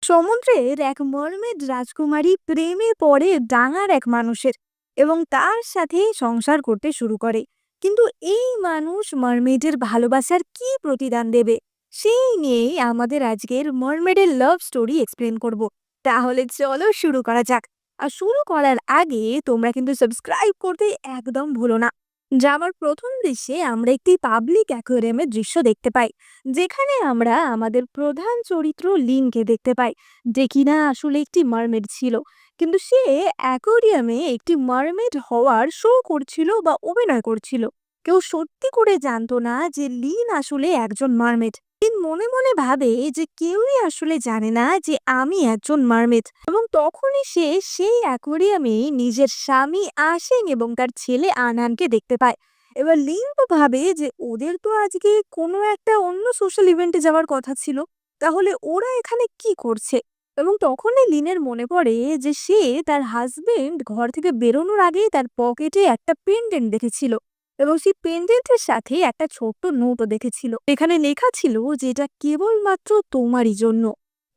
সমুদ্রের এক মর্মেড রাজকুমারী প্রেমে পড়ে ডাঙার এক মানুষের এবং তার সাথে সংসার করতে শুরু করে। কিন্তু এই মানুষ মারমেডের ভালোবাসার কি প্রতিদান দেবে সেই নিয়েই আমাদের আজকের মারমেডের লাভ স্টোরি এক্সপ্লেন করব। তাহলে চলো শুরু করা যাক। আর শুরু করার আগে তোমরা কিন্তু সাবস্ক্রাইব করতে একদম ভুলো না। যাওয়ার প্রথম দৃশ্যে আমরা একটি পাবলিক অ্যাকোয়ারিয়ামের দৃশ্য দেখতে পাই, যেখানে আমরা আমাদের প্রধান চরিত্র লিনকে দেখতে পাই, যে কিনা আসলে একটি মারমেড ছিল। কিন্তু সে অ্যাকোয়ারিয়ামে একটি মারমেড হওয়ার শো করছিল বা অভিনয় করছিল। কেউ সত্যি করে জানতো না যে লিন আসলে একজন মারমেড। লিন মনে মনে ভাবে যে কেউই আসলে জানে না যে আমি একজন মারমেড, এবং তখনই সে সেই অ্যাকোয়ারিয়ামে নিজের স্বামী আশেং এবং তার ছেলে আনানকে দেখতে পায়। এবার লিন তো ভাবে যে ওদের তো আজকে কোনো একটা অন্য সোশ্যাল ইভেন্টে যাওয়ার কথা ছিল, তাহলে ওরা এখানে কি করছে। এবং তখনই লিনের মনে পড়ে যে সে তার হাজবেন্ড ঘর থেকে বেরোনোর আগেই তার পকেটে একটা পেন্ডেন্ট দেখেছিল, এবং সেই পেন্ডেন্টের সাথে একটা ছোট্ট নোটও দেখেছিল। এখানে লেখা ছিল যে এটা কেবলমাত্র তোমারই জন্য।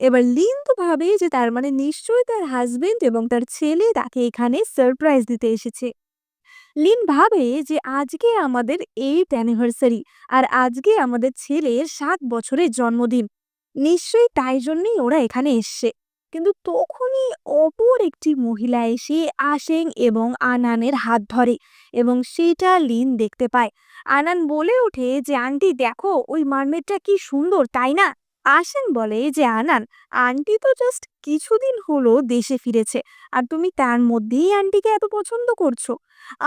এবার লিন তো ভাবে যে তার মানে নিশ্চয়ই তার হাজবেন্ড এবং তার ছেলে তাকে এখানে সারপ্রাইজ দিতে এসেছে। লিন ভাবে যে আজকে আমাদের 8th অ্যানিভার্সারি, আর আজকে আমাদের ছেলের 7 বছরের জন্মদিন। নিশ্চয়ই তাই জন্যই ওরা এখানে এসছে। কিন্তু তখনই অপর একটি মহিলা এসে আশেং এবং আনানের হাত ধরে, এবং সেটা লিন দেখতে পায়। আনান বলে ওঠে যে আন্টি দেখো, ওই মারমেডটা কি সুন্দর তাই না। আশেং বলে যে আনান, আন্টি তো জাস্ট কিছুদিন হলো দেশে ফিরেছে, আর তুমি তার মধ্যেই আন্টিকে এত পছন্দ করছো।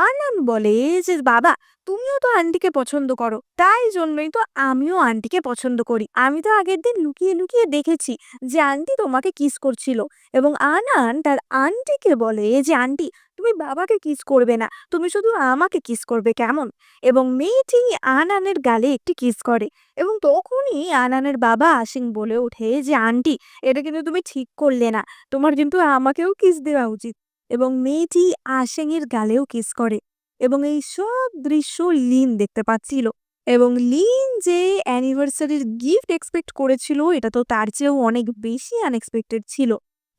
আনান বলে যে বাবা, তুমিও তো আন্টিকে পছন্দ করো, তাই জন্যই তো আমিও আন্টিকে পছন্দ করি। আমি তো আগের দিন লুকিয়ে লুকিয়ে দেখেছি যে আন্টি তোমাকে কিস করছিল। এবং আনান তার আন্টিকে বলে যে আন্টি, তুমি বাবাকে কিস করবে না, তুমি শুধু আমাকে কিস করবে কেমন। এবং মেয়েটি আনানের গালে একটি কিস করে, এবং তখনই আনানের বাবা আসিং বলে ওঠে যে আন্টি, এটা কিন্তু তুমি ঠিক করলে না, তোমার কিন্তু আমাকেও কিস দেওয়া উচিত। এবং মেয়েটি আশেংয়ের গালেও কিস করে, এবং এই সব দৃশ্য লিন দেখতে পাচ্ছিল। এবং লিন যে অ্যানিভার্সারির গিফট এক্সপেক্ট করেছিল, এটা তো তার চেয়েও অনেক বেশি আনএক্সপেক্টেড ছিল।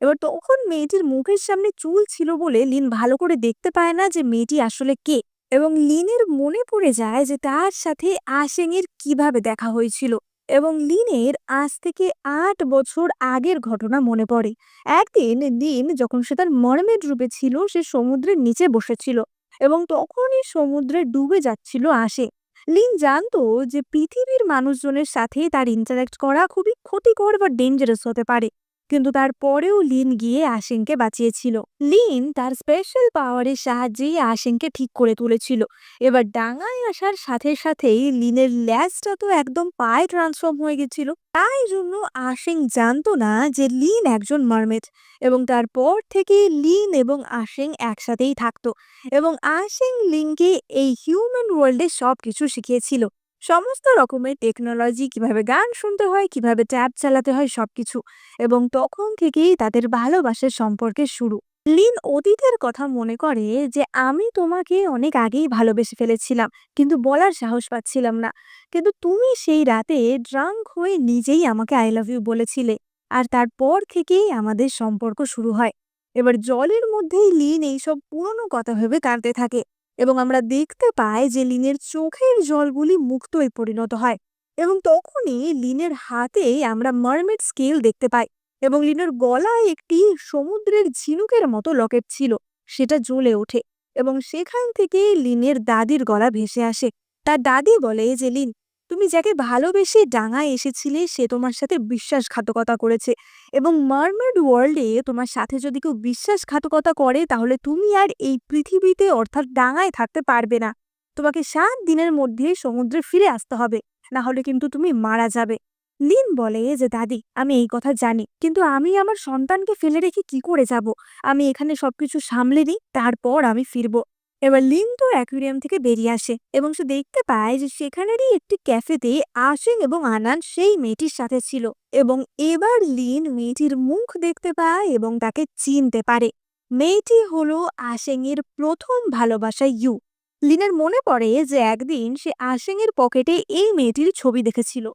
এবার তখন মেয়েটির মুখের সামনে চুল ছিল বলে লিন ভালো করে দেখতে পায় না যে মেয়েটি আসলে কে। এবং লিনের মনে পড়ে যায় যে তার সাথে আশেংয়ের কিভাবে দেখা হয়েছিল, এবং লিনের আজ থেকে 8 বছর আগের ঘটনা মনে পড়ে। একদিন লিন যখন সে তার মরমেড রূপে ছিল, সে সমুদ্রের নিচে বসেছিল, এবং তখনই সমুদ্রে ডুবে যাচ্ছিল আসে। লিন জানতো যে পৃথিবীর মানুষজনের সাথে তার ইন্টারাক্ট করা খুবই ক্ষতিকর বা ডেঞ্জারাস হতে পারে, কিন্তু তারপরেও লিন গিয়ে আশেংকে বাঁচিয়েছিল। লিন তার স্পেশাল পাওয়ারের সাহায্যে আশেংকে ঠিক করে তুলেছিল। এবার ডাঙায় আসার সাথে সাথেই লিনের ল্যাজটা তো একদম পায়ে ট্রান্সফর্ম হয়ে গেছিল। তাই জন্য আশেং জানতো না যে লিন একজন মারমেড, এবং তারপর থেকে লিন এবং আশেং একসাথেই থাকতো। এবং আশেং লিনকে এই হিউম্যান ওয়ার্ল্ডে সবকিছু শিখিয়েছিল, সমস্ত রকমের টেকনোলজি, কিভাবে গান শুনতে হয়, কিভাবে ট্যাব চালাতে হয়, সবকিছু। এবং তখন থেকেই তাদের ভালোবাসার সম্পর্কের শুরু। লিন অতীতের কথা মনে করে যে আমি তোমাকে অনেক আগেই ভালোবেসে ফেলেছিলাম, কিন্তু বলার সাহস পাচ্ছিলাম না। কিন্তু তুমি সেই রাতে ড্রাঙ্ক হয়ে নিজেই আমাকে আই লাভ ইউ বলেছিলে, আর তারপর থেকেই আমাদের সম্পর্ক শুরু হয়। এবার জলের মধ্যেই লিন এইসব পুরনো কথা ভেবে কাঁদতে থাকে, এবং আমরা দেখতে পাই যে লিনের চোখের জলগুলি মুক্তোয় পরিণত হয়। এবং তখনই লিনের হাতে আমরা মারমেড স্কেল দেখতে পাই, এবং লিনের গলায় একটি সমুদ্রের ঝিনুকের মতো লকেট ছিল, সেটা জ্বলে ওঠে। এবং সেখান থেকে লিনের দাদির গলা ভেসে আসে। তার দাদি বলে যে লিন, তুমি যাকে ভালোবেসে ডাঙায় এসেছিলে সে তোমার সাথে বিশ্বাসঘাতকতা করেছে, এবং মারমেড ওয়ার্ল্ডে তোমার সাথে যদি কেউ বিশ্বাসঘাতকতা করে তাহলে তুমি আর এই পৃথিবীতে অর্থাৎ ডাঙায় থাকতে পারবে না। তোমাকে 7 দিনের মধ্যে সমুদ্রে ফিরে আসতে হবে, না হলে কিন্তু তুমি মারা যাবে। লিন বলে যে দাদি, আমি এই কথা জানি, কিন্তু আমি আমার সন্তানকে ফেলে রেখে কি করে যাব। আমি এখানে সবকিছু সামলে নিই, তারপর আমি ফিরবো। এবার লিন তো অ্যাকুয়ারিয়াম থেকে বেরিয়ে আসে, এবং সে দেখতে পায় যে সেখানেরই একটি ক্যাফেতে আশেং এবং আনান সেই মেয়েটির সাথে ছিল। এবং এবার লিন মেয়েটির মুখ দেখতে পায় এবং তাকে চিনতে পারে। মেয়েটি হলো আশেং এর প্রথম ভালোবাসা ইউ। লিনের মনে পড়ে যে একদিন সে আশেং এর পকেটে এই মেয়েটির ছবি দেখেছিল।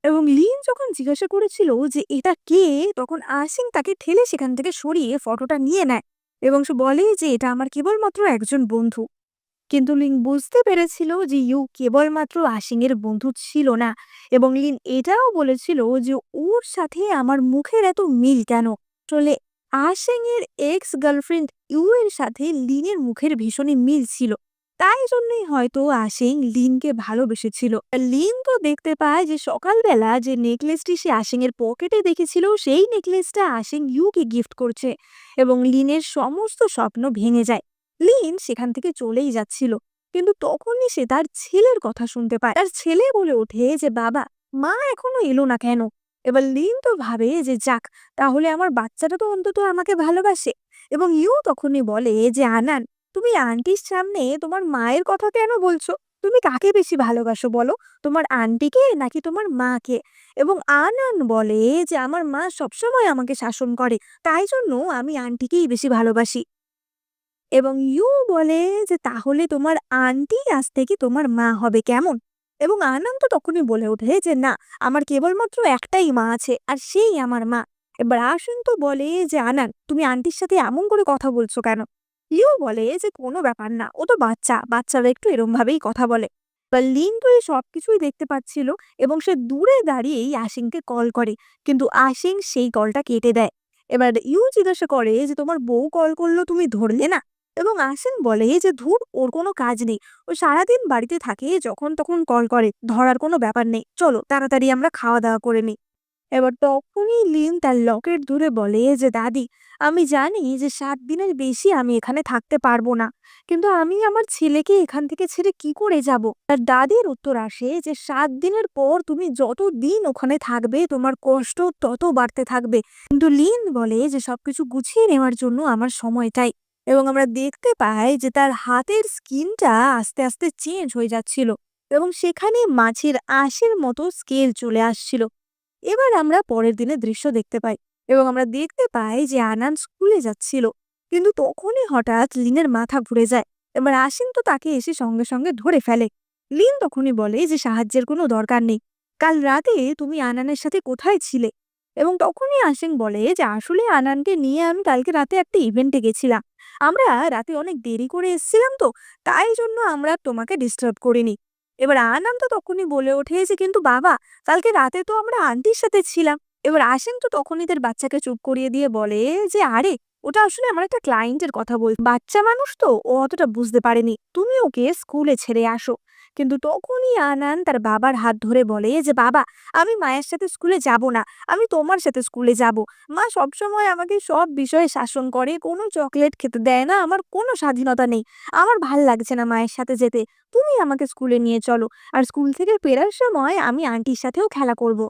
এবং লিন যখন জিজ্ঞাসা করেছিল যে এটা কে, তখন আসিং তাকে ঠেলে সেখান থেকে সরিয়ে ফটোটা নিয়ে নেয় এবং সে বলে যে এটা আমার কেবলমাত্র একজন বন্ধু। কিন্তু লিন বুঝতে পেরেছিল যে ইউ কেবলমাত্র আসিং এর বন্ধু ছিল না, এবং লিন এটাও বলেছিল যে ওর সাথে আমার মুখের এত মিল কেন। আসলে আসিং এর এক্স গার্লফ্রেন্ড ইউ এর সাথে লিনের মুখের ভীষণই মিল ছিল, তাই জন্যই হয়তো আসিং লিনকে ভালোবেসেছিল। লিন তো দেখতে পায় যে সকালবেলা যে নেকলেসটি সে আসিং এর পকেটে দেখেছিল সেই নেকলেসটা আসিং ইউকে গিফট করছে, এবং লিনের সমস্ত স্বপ্ন ভেঙে যায়। লিন সেখান থেকে চলেই যাচ্ছিল, কিন্তু তখনই সে তার ছেলের কথা শুনতে পায়। তার ছেলে বলে ওঠে যে বাবা, মা এখনো এলো না কেন? এবার লিন তো ভাবে যে যাক, তাহলে আমার বাচ্চাটা তো অন্তত আমাকে ভালোবাসে। এবং ইউ তখনই বলে যে আনান, তুমি আন্টির সামনে তোমার মায়ের কথা কেন বলছো? তুমি কাকে বেশি ভালোবাসো বলো, তোমার আন্টিকে নাকি তোমার মাকে? এবং আনান বলে যে আমার মা সবসময় আমাকে শাসন করে, তাই জন্য আমি আন্টিকেই বেশি ভালোবাসি। এবং ইউ বলে যে তাহলে তোমার আন্টি আজ থেকে তোমার মা হবে কেমন? এবং আনন্দ তখনই বলে ওঠে যে না, আমার কেবলমাত্র একটাই মা আছে আর সেই আমার মা। এবার আসেন তো বলে যে আনান, তুমি আন্টির সাথে এমন করে কথা বলছো কেন? ইউ বলে যে কোনো ব্যাপার না, ও তো বাচ্চা, বাচ্চারা একটু এরম ভাবেই কথা বলে। বা লিন তো এই সবকিছুই দেখতে পাচ্ছিল, এবং সে দূরে দাঁড়িয়েই আশিংকে কল করে, কিন্তু আশিং সেই কলটা কেটে দেয়। এবার ইউ জিজ্ঞাসা করে যে তোমার বউ কল করলো, তুমি ধরলে না? এবং আসিন বলে যে ধুর, ওর কোনো কাজ নেই, ও সারাদিন বাড়িতে থাকে, যখন তখন কল করে, ধরার কোনো ব্যাপার নেই, চলো তাড়াতাড়ি আমরা খাওয়া দাওয়া করে নিই। এবার তখনই লিন তার লকেট ধরে বলে যে দাদি, আমি জানি যে 7 দিনের বেশি আমি এখানে থাকতে পারবো না, কিন্তু আমি আমার ছেলেকে এখান থেকে ছেড়ে কি করে যাব? তার দাদির উত্তর আসে যে 7 দিনের পর তুমি যত দিন ওখানে থাকবে তোমার কষ্ট তত বাড়তে থাকবে। কিন্তু লিন বলে যে সবকিছু গুছিয়ে নেওয়ার জন্য আমার সময় চাই। এবং আমরা দেখতে পাই যে তার হাতের স্কিনটা আস্তে আস্তে চেঞ্জ হয়ে যাচ্ছিল, এবং সেখানে মাছের আঁশের মতো স্কেল চলে আসছিল। এবার আমরা পরের দিনের দৃশ্য দেখতে পাই, এবং আমরা দেখতে পাই যে আনান স্কুলে যাচ্ছিল, কিন্তু তখনই হঠাৎ লিনের মাথা ঘুরে যায়। এবার আসিন তো তাকে এসে সঙ্গে সঙ্গে ধরে ফেলে। লিন তখনই বলে যে সাহায্যের কোনো দরকার নেই, কাল রাতে তুমি আনানের সাথে কোথায় ছিলে? এবং তখনই আসিন বলে যে আসলে আনানকে নিয়ে আমি কালকে রাতে একটা ইভেন্টে গেছিলাম, আমরা রাতে অনেক দেরি করে এসেছিলাম তো, তাই জন্য আমরা তোমাকে ডিস্টার্ব করিনি। এবার আনান তো তখনই বলে ওঠে যে কিন্তু বাবা, কালকে রাতে তো আমরা আন্টির সাথে ছিলাম। এবার আসেন তো তখনই তার বাচ্চাকে চুপ করিয়ে দিয়ে বলে যে আরে, ওটা আসলে আমার একটা ক্লায়েন্টের কথা বল, বাচ্চা মানুষ তো, ও অতটা বুঝতে পারেনি, তুমি ওকে স্কুলে ছেড়ে আসো। কিন্তু তখনই আনান তার বাবার হাত ধরে বলে যে বাবা, আমি মায়ের সাথে স্কুলে যাব না, আমি তোমার সাথে স্কুলে যাব। মা সবসময় আমাকে সব বিষয়ে শাসন করে, কোনো চকলেট খেতে দেয় না, আমার কোনো স্বাধীনতা নেই, আমার ভাল লাগছে না মায়ের সাথে যেতে, তুমি আমাকে স্কুলে নিয়ে চলো, আর স্কুল থেকে ফেরার সময় আমি আন্টির সাথেও খেলা করব।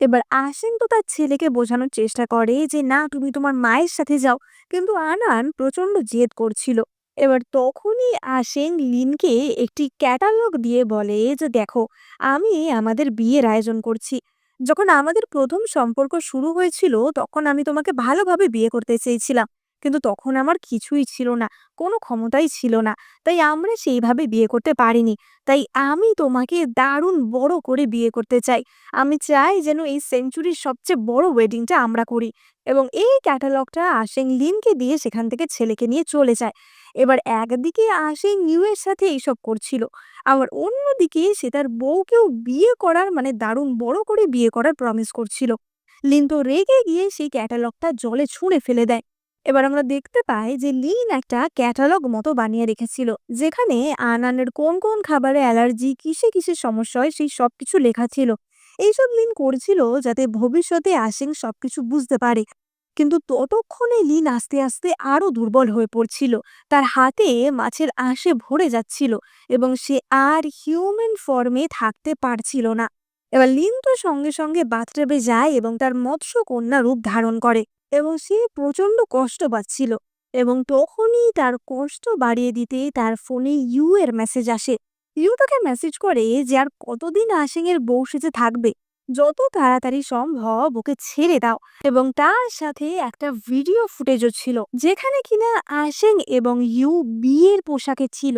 এবার আসেন তো তার ছেলেকে বোঝানোর চেষ্টা করে যে না, তুমি তোমার মায়ের সাথে যাও, কিন্তু আনান প্রচন্ড জেদ করছিল। এবার তখনই আসেন লিনকে একটি ক্যাটালগ দিয়ে বলে যে দেখো, আমি আমাদের বিয়ের আয়োজন করছি। যখন আমাদের প্রথম সম্পর্ক শুরু হয়েছিল তখন আমি তোমাকে ভালোভাবে বিয়ে করতে চেয়েছিলাম, কিন্তু তখন আমার কিছুই ছিল না, কোনো ক্ষমতাই ছিল না, তাই আমরা সেইভাবে বিয়ে করতে পারিনি। তাই আমি তোমাকে দারুণ বড় করে বিয়ে করতে চাই। আমি চাই যেন এই সেঞ্চুরির সবচেয়ে বড় ওয়েডিংটা আমরা করি। এবং এই ক্যাটালগটা আশেং লিনকে দিয়ে সেখান থেকে ছেলেকে নিয়ে চলে যায়। এবার একদিকে আশেং নিউ এর সাথে এইসব করছিল, আবার অন্যদিকে সে তার বউকেও বিয়ে করার, মানে দারুণ বড় করে বিয়ে করার প্রমিস করছিল। লিন তো রেগে গিয়ে সেই ক্যাটালগটা জলে ছুঁড়ে ফেলে দেয়। এবার আমরা দেখতে পাই যে লিন একটা ক্যাটালগ মতো বানিয়ে রেখেছিল, যেখানে আনানের কোন কোন খাবারে অ্যালার্জি, কিসে কিসে সমস্যা হয় সেই সবকিছু লেখা ছিল। এইসব লিন করছিল যাতে ভবিষ্যতে আসিং সবকিছু বুঝতে পারে। কিন্তু ততক্ষণে লিন আস্তে আস্তে আরো দুর্বল হয়ে পড়ছিল, তার হাতে মাছের আঁশে ভরে যাচ্ছিল, এবং সে আর হিউম্যান ফর্মে থাকতে পারছিল না। এবার লিন তো সঙ্গে সঙ্গে বাথটাবে যায় এবং তার মৎস্য কন্যা রূপ ধারণ করে, এবং সে প্রচন্ড কষ্ট পাচ্ছিল। এবং তখনই তার কষ্ট বাড়িয়ে দিতে তার ফোনে ইউ এর মেসেজ আসে। ইউ তাকে মেসেজ করে যে আর কতদিন আশিং এর বউ সেজে থাকবে, যত তাড়াতাড়ি সম্ভব ওকে ছেড়ে দাও। এবং তার সাথে একটা ভিডিও ফুটেজও ছিল, যেখানে কিনা আশিং এবং ইউ বিয়ের পোশাকে ছিল,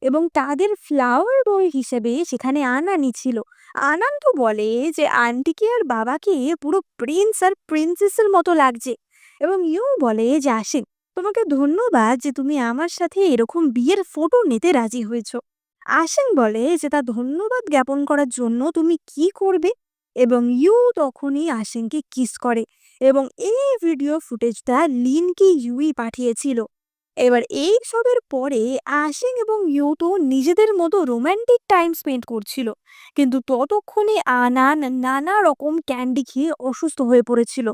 এবং তাদের ফ্লাওয়ার বয় হিসেবে সেখানে আনানি ছিল। আনন্দ বলে যে আন্টিকে আর বাবাকে পুরো প্রিন্স আর প্রিন্সেসের মতো লাগছে। এবং ইউ বলে যে আশিক, তোমাকে ধন্যবাদ যে তুমি আমার সাথে এরকম বিয়ের ফটো নিতে রাজি হয়েছো। আশিক বলে যে তা ধন্যবাদ জ্ঞাপন করার জন্য তুমি কি করবে। এবং ইউ তখনই আশিককে কিস করে। এবং এই ভিডিও ফুটেজটা লিনকে ইউই পাঠিয়েছিল। এবার এই সবের পরে আশিক এবং ইউ তো নিজেদের মতো রোমান্টিক টাইম স্পেন্ড করছিল, কিন্তু ততক্ষণে আনান নানা রকম ক্যান্ডি খেয়ে অসুস্থ হয়ে পড়েছিল।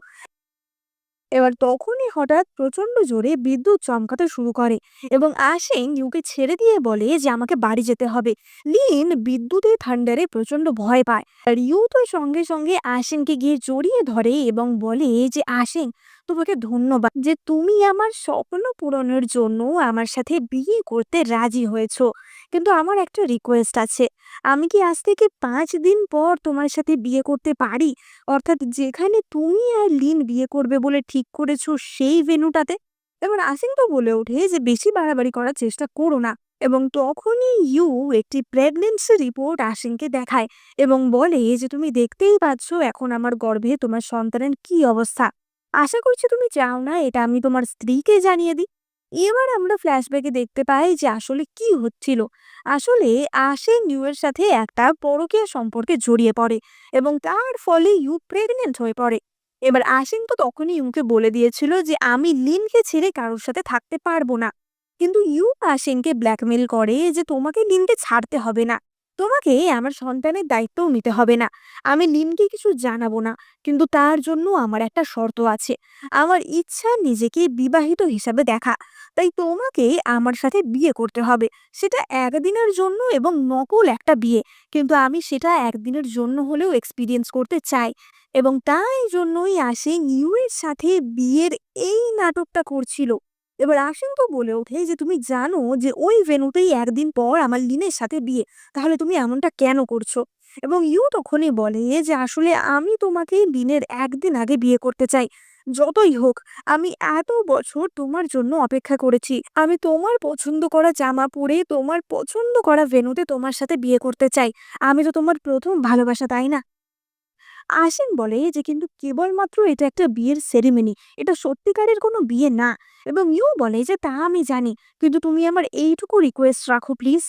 এবার তখনই হঠাৎ প্রচন্ড জোরে বিদ্যুৎ চমকাতে শুরু করে এবং আশিং ইউকে ছেড়ে দিয়ে বলে যে আমাকে বাড়ি যেতে হবে। লিন বিদ্যুতের থান্ডারে প্রচন্ড ভয় পায়, আর ইউ তো সঙ্গে সঙ্গে আশিংকে গিয়ে জড়িয়ে ধরে এবং বলে যে আশিং, তোমাকে ধন্যবাদ যে তুমি আমার স্বপ্ন পূরণের জন্য আমার সাথে বিয়ে করতে রাজি হয়েছো। কিন্তু আমার একটা রিকোয়েস্ট আছে, আমি কি আজ থেকে 5 দিন পর তোমার সাথে বিয়ে করতে পারি? অর্থাৎ যেখানে তুমি আর লিন বিয়ে করবে বলে ঠিক করেছো সেই ভেন্যুটাতে। এবার আসিং তো বলে ওঠে যে বেশি বাড়াবাড়ি করার চেষ্টা করো না। এবং তখনই ইউ একটি প্রেগনেন্সি রিপোর্ট আশিংকে দেখায় এবং বলে যে তুমি দেখতেই পাচ্ছ এখন আমার গর্ভে তোমার সন্তানের কি অবস্থা। আশা করছি তুমি চাও না এটা আমি তোমার স্ত্রীকে জানিয়ে দিই। এবার আমরা ফ্ল্যাশব্যাকে দেখতে পাই যে আসলে কি হচ্ছিল। আসলে আশিং ইউ এর সাথে একটা পরকীয়া সম্পর্কে জড়িয়ে পড়ে এবং তার ফলে ইউ প্রেগনেন্ট হয়ে পড়ে। এবার আশিং তো তখনই ইউকে বলে দিয়েছিল যে আমি লিনকে ছেড়ে কারোর সাথে থাকতে পারবো না। কিন্তু ইউ আশিংকে ব্ল্যাকমেল করে যে তোমাকে লিনকে ছাড়তে হবে না, তোমাকে আমার সন্তানের দায়িত্বও নিতে হবে না, আমি লিনকে কিছু জানাবো না, কিন্তু তার জন্য আমার একটা শর্ত আছে। আমার ইচ্ছা নিজেকে বিবাহিত হিসাবে দেখা, তাই তোমাকে আমার সাথে বিয়ে করতে হবে। সেটা একদিনের জন্য এবং নকল একটা বিয়ে, কিন্তু আমি সেটা একদিনের জন্য হলেও এক্সপিরিয়েন্স করতে চাই। এবং তাই জন্যই আশিং ইউ এর সাথে বিয়ের এই নাটকটা করছিল। এবার আশিং তো বলে ওঠে যে তুমি জানো যে ওই ভেন্যুতেই একদিন পর আমার লিনের সাথে বিয়ে, তাহলে তুমি এমনটা কেন করছো? এবং ইউ তখনই বলে যে আসলে আমি তোমাকে লিনের একদিন আগে বিয়ে করতে চাই। যতই হোক, আমি এত বছর তোমার জন্য অপেক্ষা করেছি, আমি তোমার পছন্দ করা জামা পরে তোমার পছন্দ করা ভেন্যুতে তোমার সাথে বিয়ে করতে চাই। আমি তো তোমার প্রথম ভালোবাসা, তাই না? আশিন বলে যে কিন্তু কেবলমাত্র এটা একটা বিয়ের সেরিমনি, এটা সত্যিকারের কোনো বিয়ে না। এবং ইউ বলে যে তা আমি জানি, কিন্তু তুমি আমার এইটুকু রিকোয়েস্ট রাখো প্লিজ।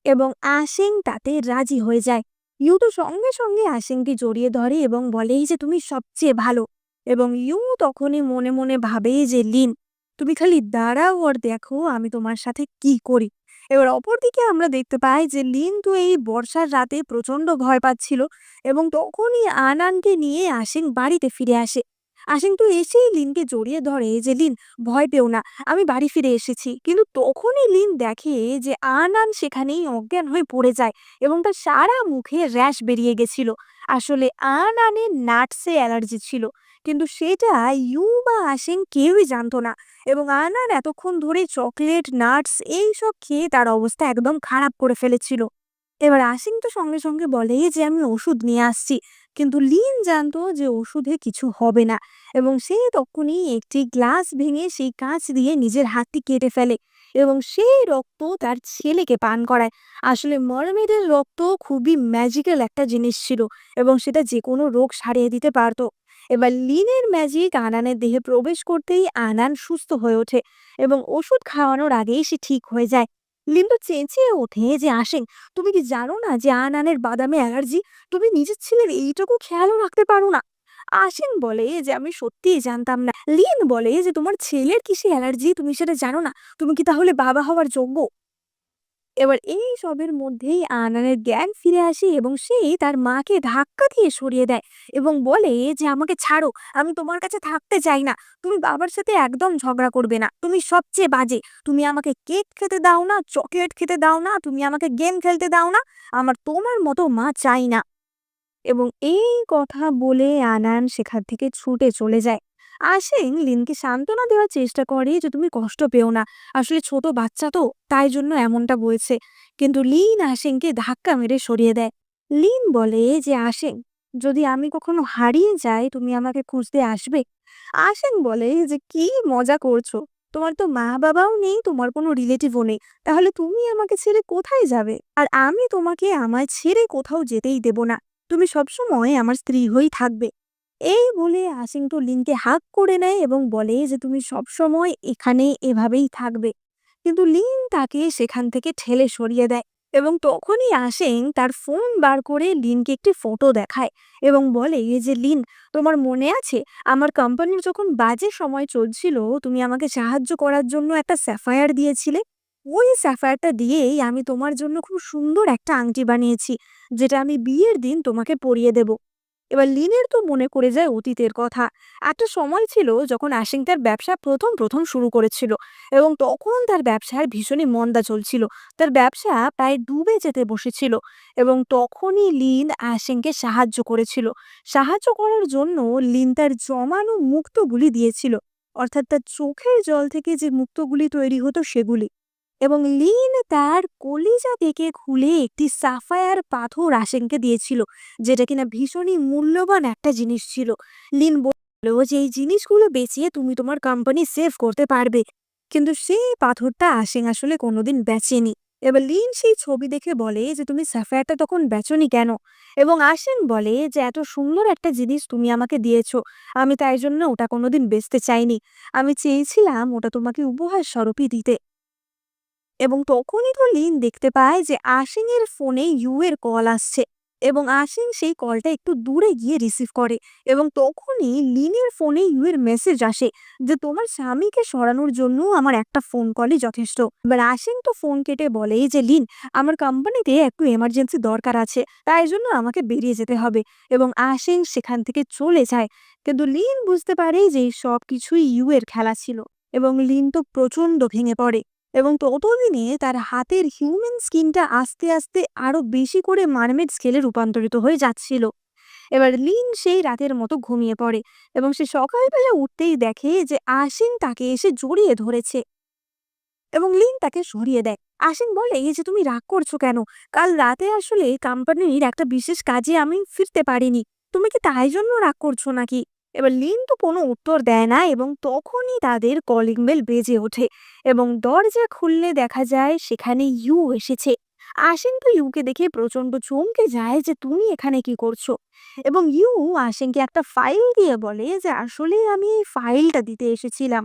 এবং আশিং তাতে রাজি হয়ে যায়। ইউ তো সঙ্গে সঙ্গে আশিংকে জড়িয়ে ধরে এবং বলেই যে তুমি সবচেয়ে ভালো। এবং ইউ তখনই মনে মনে ভাবে যে লিন, তুমি খালি দাঁড়াও আর দেখো আমি তোমার সাথে কি করি। এবার অপরদিকে আমরা দেখতে পাই যে লিন তো এই বর্ষার রাতে প্রচন্ড ভয় পাচ্ছিল এবং তখনই আনানকে নিয়ে আশিং বাড়িতে ফিরে আসে। আশিং তো এসেই লিনকে জড়িয়ে ধরে যে লিন, ভয় পেও না, আমি বাড়ি ফিরে এসেছি। কিন্তু তখনই লিন দেখে যে আনান সেখানেই অজ্ঞান হয়ে পড়ে যায় এবং তার সারা মুখে র্যাশ বেরিয়ে গেছিল। আসলে আনানের নাটসে অ্যালার্জি ছিল, কিন্তু সেটা ইউ বা আশিং কেউই জানতো না। এবং আনান এতক্ষণ ধরে চকলেট নাটস এইসব খেয়ে তার অবস্থা একদম খারাপ করে ফেলেছিল। এবার আশিং তো সঙ্গে সঙ্গে বলে যে আমি ওষুধ নিয়ে আসছি, কিন্তু লিন জানতো যে ওষুধে কিছু হবে না এবং সে তখনই একটি গ্লাস ভেঙে সেই কাঁচ দিয়ে নিজের হাতটি কেটে ফেলে এবং সেই রক্ত তার ছেলেকে পান করায়। আসলে মারমেডের রক্ত খুবই ম্যাজিক্যাল একটা জিনিস ছিল এবং সেটা যে কোনো রোগ সারিয়ে দিতে পারতো। এবার লিনের ম্যাজিক আনানের দেহে প্রবেশ করতেই আনান সুস্থ হয়ে ওঠে এবং ওষুধ খাওয়ানোর আগেই সে ঠিক হয়ে যায়। লিন তো চেঁচিয়ে ওঠে যে আশিং, তুমি কি জানো না যে আনানের বাদামে অ্যালার্জি? তুমি নিজের ছেলের এইটুকু খেয়ালও রাখতে পারো না? আশিং বলে যে আমি সত্যিই জানতাম না। লিন বলে যে তোমার ছেলের কিসে অ্যালার্জি তুমি সেটা জানো না? তুমি কি তাহলে বাবা হওয়ার যোগ্য? এবার এই সবের মধ্যেই আনানের জ্ঞান ফিরে আসে এবং সে তার মাকে ধাক্কা দিয়ে সরিয়ে দেয় এবং বলে যে আমাকে ছাড়ো, আমি তোমার কাছে থাকতে চাই না। তুমি বাবার সাথে একদম ঝগড়া করবে না, তুমি সবচেয়ে বাজে। তুমি আমাকে কেক খেতে দাও না, চকলেট খেতে দাও না, তুমি আমাকে গেম খেলতে দাও না, আমার তোমার মতো মা চাই না। এবং এই কথা বলে আনান সেখান থেকে ছুটে চলে যায়। আশিং লিনকে সান্ত্বনা দেওয়ার চেষ্টা করে যে তুমি কষ্ট পেও না, আসলে ছোট বাচ্চা তো, তাই জন্য এমনটা বলছে। কিন্তু লিন আশিংকে ধাক্কা মেরে সরিয়ে দেয়। লিন বলে যে আশিং, যদি আমি কখনো হারিয়ে যাই তুমি আমাকে খুঁজতে আসবে? আশিং বলে যে কি মজা করছো, তোমার তো মা-বাবাও নেই, তোমার কোনো রিলেটিভও নেই। তাহলে তুমি আমাকে ছেড়ে কোথায় যাবে? আর আমি তোমাকে আমায় ছেড়ে কোথাও যেতেই দেব না। তুমি সবসময় আমার স্ত্রী হয়েই থাকবে।" এই বলে আসিং তো লিনকে হাগ করে নেয় এবং বলে যে, "তুমি সবসময় এখানে এভাবেই থাকবে।" কিন্তু লিন তাকে সেখান থেকে ঠেলে সরিয়ে দেয় এবং তখনই আসেন তার ফোন বার করে লিনকে একটি ফটো দেখায় এবং বলে যে, "লিন, তোমার মনে আছে আমার কোম্পানির যখন বাজে সময় চলছিল তুমি আমাকে সাহায্য করার জন্য একটা স্যাফায়ার দিয়েছিলে? ওই স্যাফায়ারটা দিয়েই আমি তোমার জন্য খুব সুন্দর একটা আংটি বানিয়েছি, যেটা আমি বিয়ের দিন তোমাকে পরিয়ে দেব।" এবার লিনের তো মনে পড়ে যায় অতীতের কথা। একটা সময় ছিল যখন আশিং তার ব্যবসা প্রথম শুরু করেছিল এবং তখন তার ব্যবসার ভীষণই মন্দা চলছিল। তার ব্যবসা প্রায় ডুবে যেতে বসেছিল এবং তখনই লিন আশিংকে সাহায্য করেছিল। সাহায্য করার জন্য লিন তার জমানো মুক্তগুলি দিয়েছিল। অর্থাৎ তার চোখের জল থেকে যে মুক্তগুলি তৈরি হতো সেগুলি। এবং লিন তার কলিজা থেকে খুলে একটি সাফায়ার পাথর আশিংকে দিয়েছিল, যেটা কিনা ভীষণই মূল্যবান একটা জিনিস ছিল। লিন বলল যে এই জিনিসগুলো বেচিয়ে তুমি তোমার কোম্পানি সেভ করতে পারবে। কিন্তু সেই পাথরটা আশিং আসলে কোনোদিন বেচেনি। এবার লিন সেই ছবি দেখে বলে যে, "তুমি সাফায়ারটা তখন বেচনি কেন?" এবং আশিং বলে যে, "এত সুন্দর একটা জিনিস তুমি আমাকে দিয়েছো, আমি তাই জন্য ওটা কোনোদিন বেচতে চাইনি। আমি চেয়েছিলাম ওটা তোমাকে উপহার স্বরূপই দিতে।" এবং তখনই তো লিন দেখতে পায় যে আশিং এর ফোনে ইউ এর কল আসছে এবং আশিং সেই কলটা একটু দূরে গিয়ে রিসিভ করে এবং তখনই লিনের ফোনে ইউ এর মেসেজ আসে যে, "তোমার স্বামীকে সরানোর জন্য আমার একটা ফোন কলই যথেষ্ট।" এবার আশিং তো ফোন কেটে বলে যে, "লিন, আমার কোম্পানিতে একটু এমার্জেন্সি দরকার আছে, তাই জন্য আমাকে বেরিয়ে যেতে হবে।" এবং আশিং সেখান থেকে চলে যায়। কিন্তু লিন বুঝতে পারে যে এই সব কিছুই ইউ এর খেলা ছিল এবং লিন তো প্রচন্ড ভেঙে পড়ে এবং ততদিনে তার হাতের হিউম্যান স্কিনটা আস্তে আস্তে আরো বেশি করে মার্মেড স্কেলে রূপান্তরিত হয়ে যাচ্ছিল। এবার লিন সেই রাতের মতো ঘুমিয়ে পড়ে এবং সে সকালবেলা উঠতেই দেখে যে আশিন তাকে এসে জড়িয়ে ধরেছে এবং লিন তাকে সরিয়ে দেয়। আশিন বলে এই যে, "তুমি রাগ করছো কেন? কাল রাতে আসলে কোম্পানির একটা বিশেষ কাজে আমি ফিরতে পারিনি। তুমি কি তাই জন্য রাগ করছো নাকি?" এবার লিন তো কোনো উত্তর দেয় না এবং তখনই তাদের কলিং বেল বেজে ওঠে এবং দরজা খুললে দেখা যায় সেখানে ইউ এসেছে। আশিন তো ইউকে দেখে প্রচন্ড চমকে যায় যে, "তুমি এখানে কি করছো?" এবং ইউ আশিনকে একটা ফাইল দিয়ে বলে যে, "আসলে আমি এই ফাইলটা দিতে এসেছিলাম।"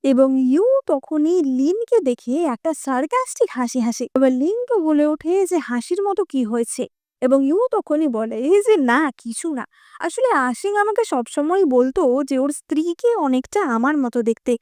এবং ইউ তখনই লিনকে দেখে একটা সার্কাস্টিক হাসি হাসে। এবার লিন তো বলে ওঠে যে, "হাসির মতো কি হয়েছে?" এবং ইউ তখনই বলে যে, "না, কিছু না। আসলে আশিং আমাকে সবসময় বলতো যে ওর স্ত্রীকে অনেকটা আমার মতো দেখতে।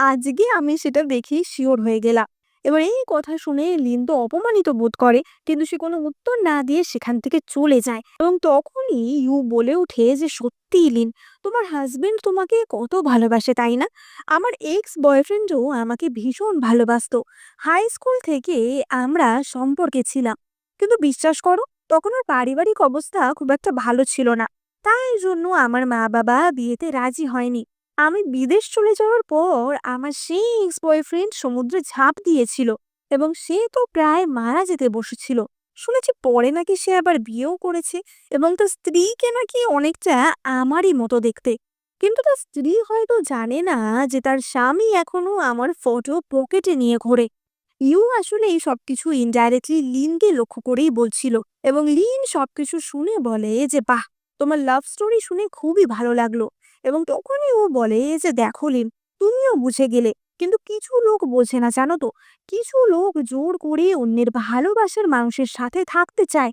আজকে আমি সেটা দেখেই শিওর হয়ে গেলাম।" এবার এই কথা শুনে লিন তো অপমানিত বোধ করে, কিন্তু সে কোনো উত্তর না দিয়ে সেখান থেকে চলে যায় এবং তখনই ইউ বলে ওঠে যে, "সত্যিই লিন, তোমার হাজবেন্ড তোমাকে কত ভালোবাসে, তাই না? আমার এক্স বয়ফ্রেন্ডও আমাকে ভীষণ ভালোবাসতো। হাই স্কুল থেকে আমরা সম্পর্কে ছিলাম। কিন্তু বিশ্বাস করো, তখন ওর পারিবারিক অবস্থা খুব একটা ভালো ছিল না। তাই জন্য আমার মা-বাবা বিয়েতে রাজি হয়নি। আমি বিদেশ চলে যাওয়ার পর আমার সেই এক্স বয়ফ্রেন্ড সমুদ্রে ঝাঁপ দিয়েছিল এবং সে তো প্রায় মারা যেতে বসেছিল। শুনেছি পরে নাকি সে আবার বিয়েও করেছে এবং তার স্ত্রীকে নাকি অনেকটা আমারই মতো দেখতে। কিন্তু তার স্ত্রী হয়তো জানে না যে তার স্বামী এখনো আমার ফটো পকেটে নিয়ে ঘোরে। ইউ আসলে এই সবকিছু ইনডাইরেক্টলি লিনকে লক্ষ্য করেই বলছিল এবং লিন সবকিছু শুনে বলে যে, "বাহ, তোমার লাভ স্টোরি শুনে খুবই ভালো লাগলো।" এবং তখনই ও বলে যে, "দেখো লিন, তুমিও বুঝে গেলে, কিন্তু কিছু লোক বোঝে না, জানো তো? কিছু লোক জোর করে অন্যের ভালোবাসার মানুষের সাথে থাকতে চায়।"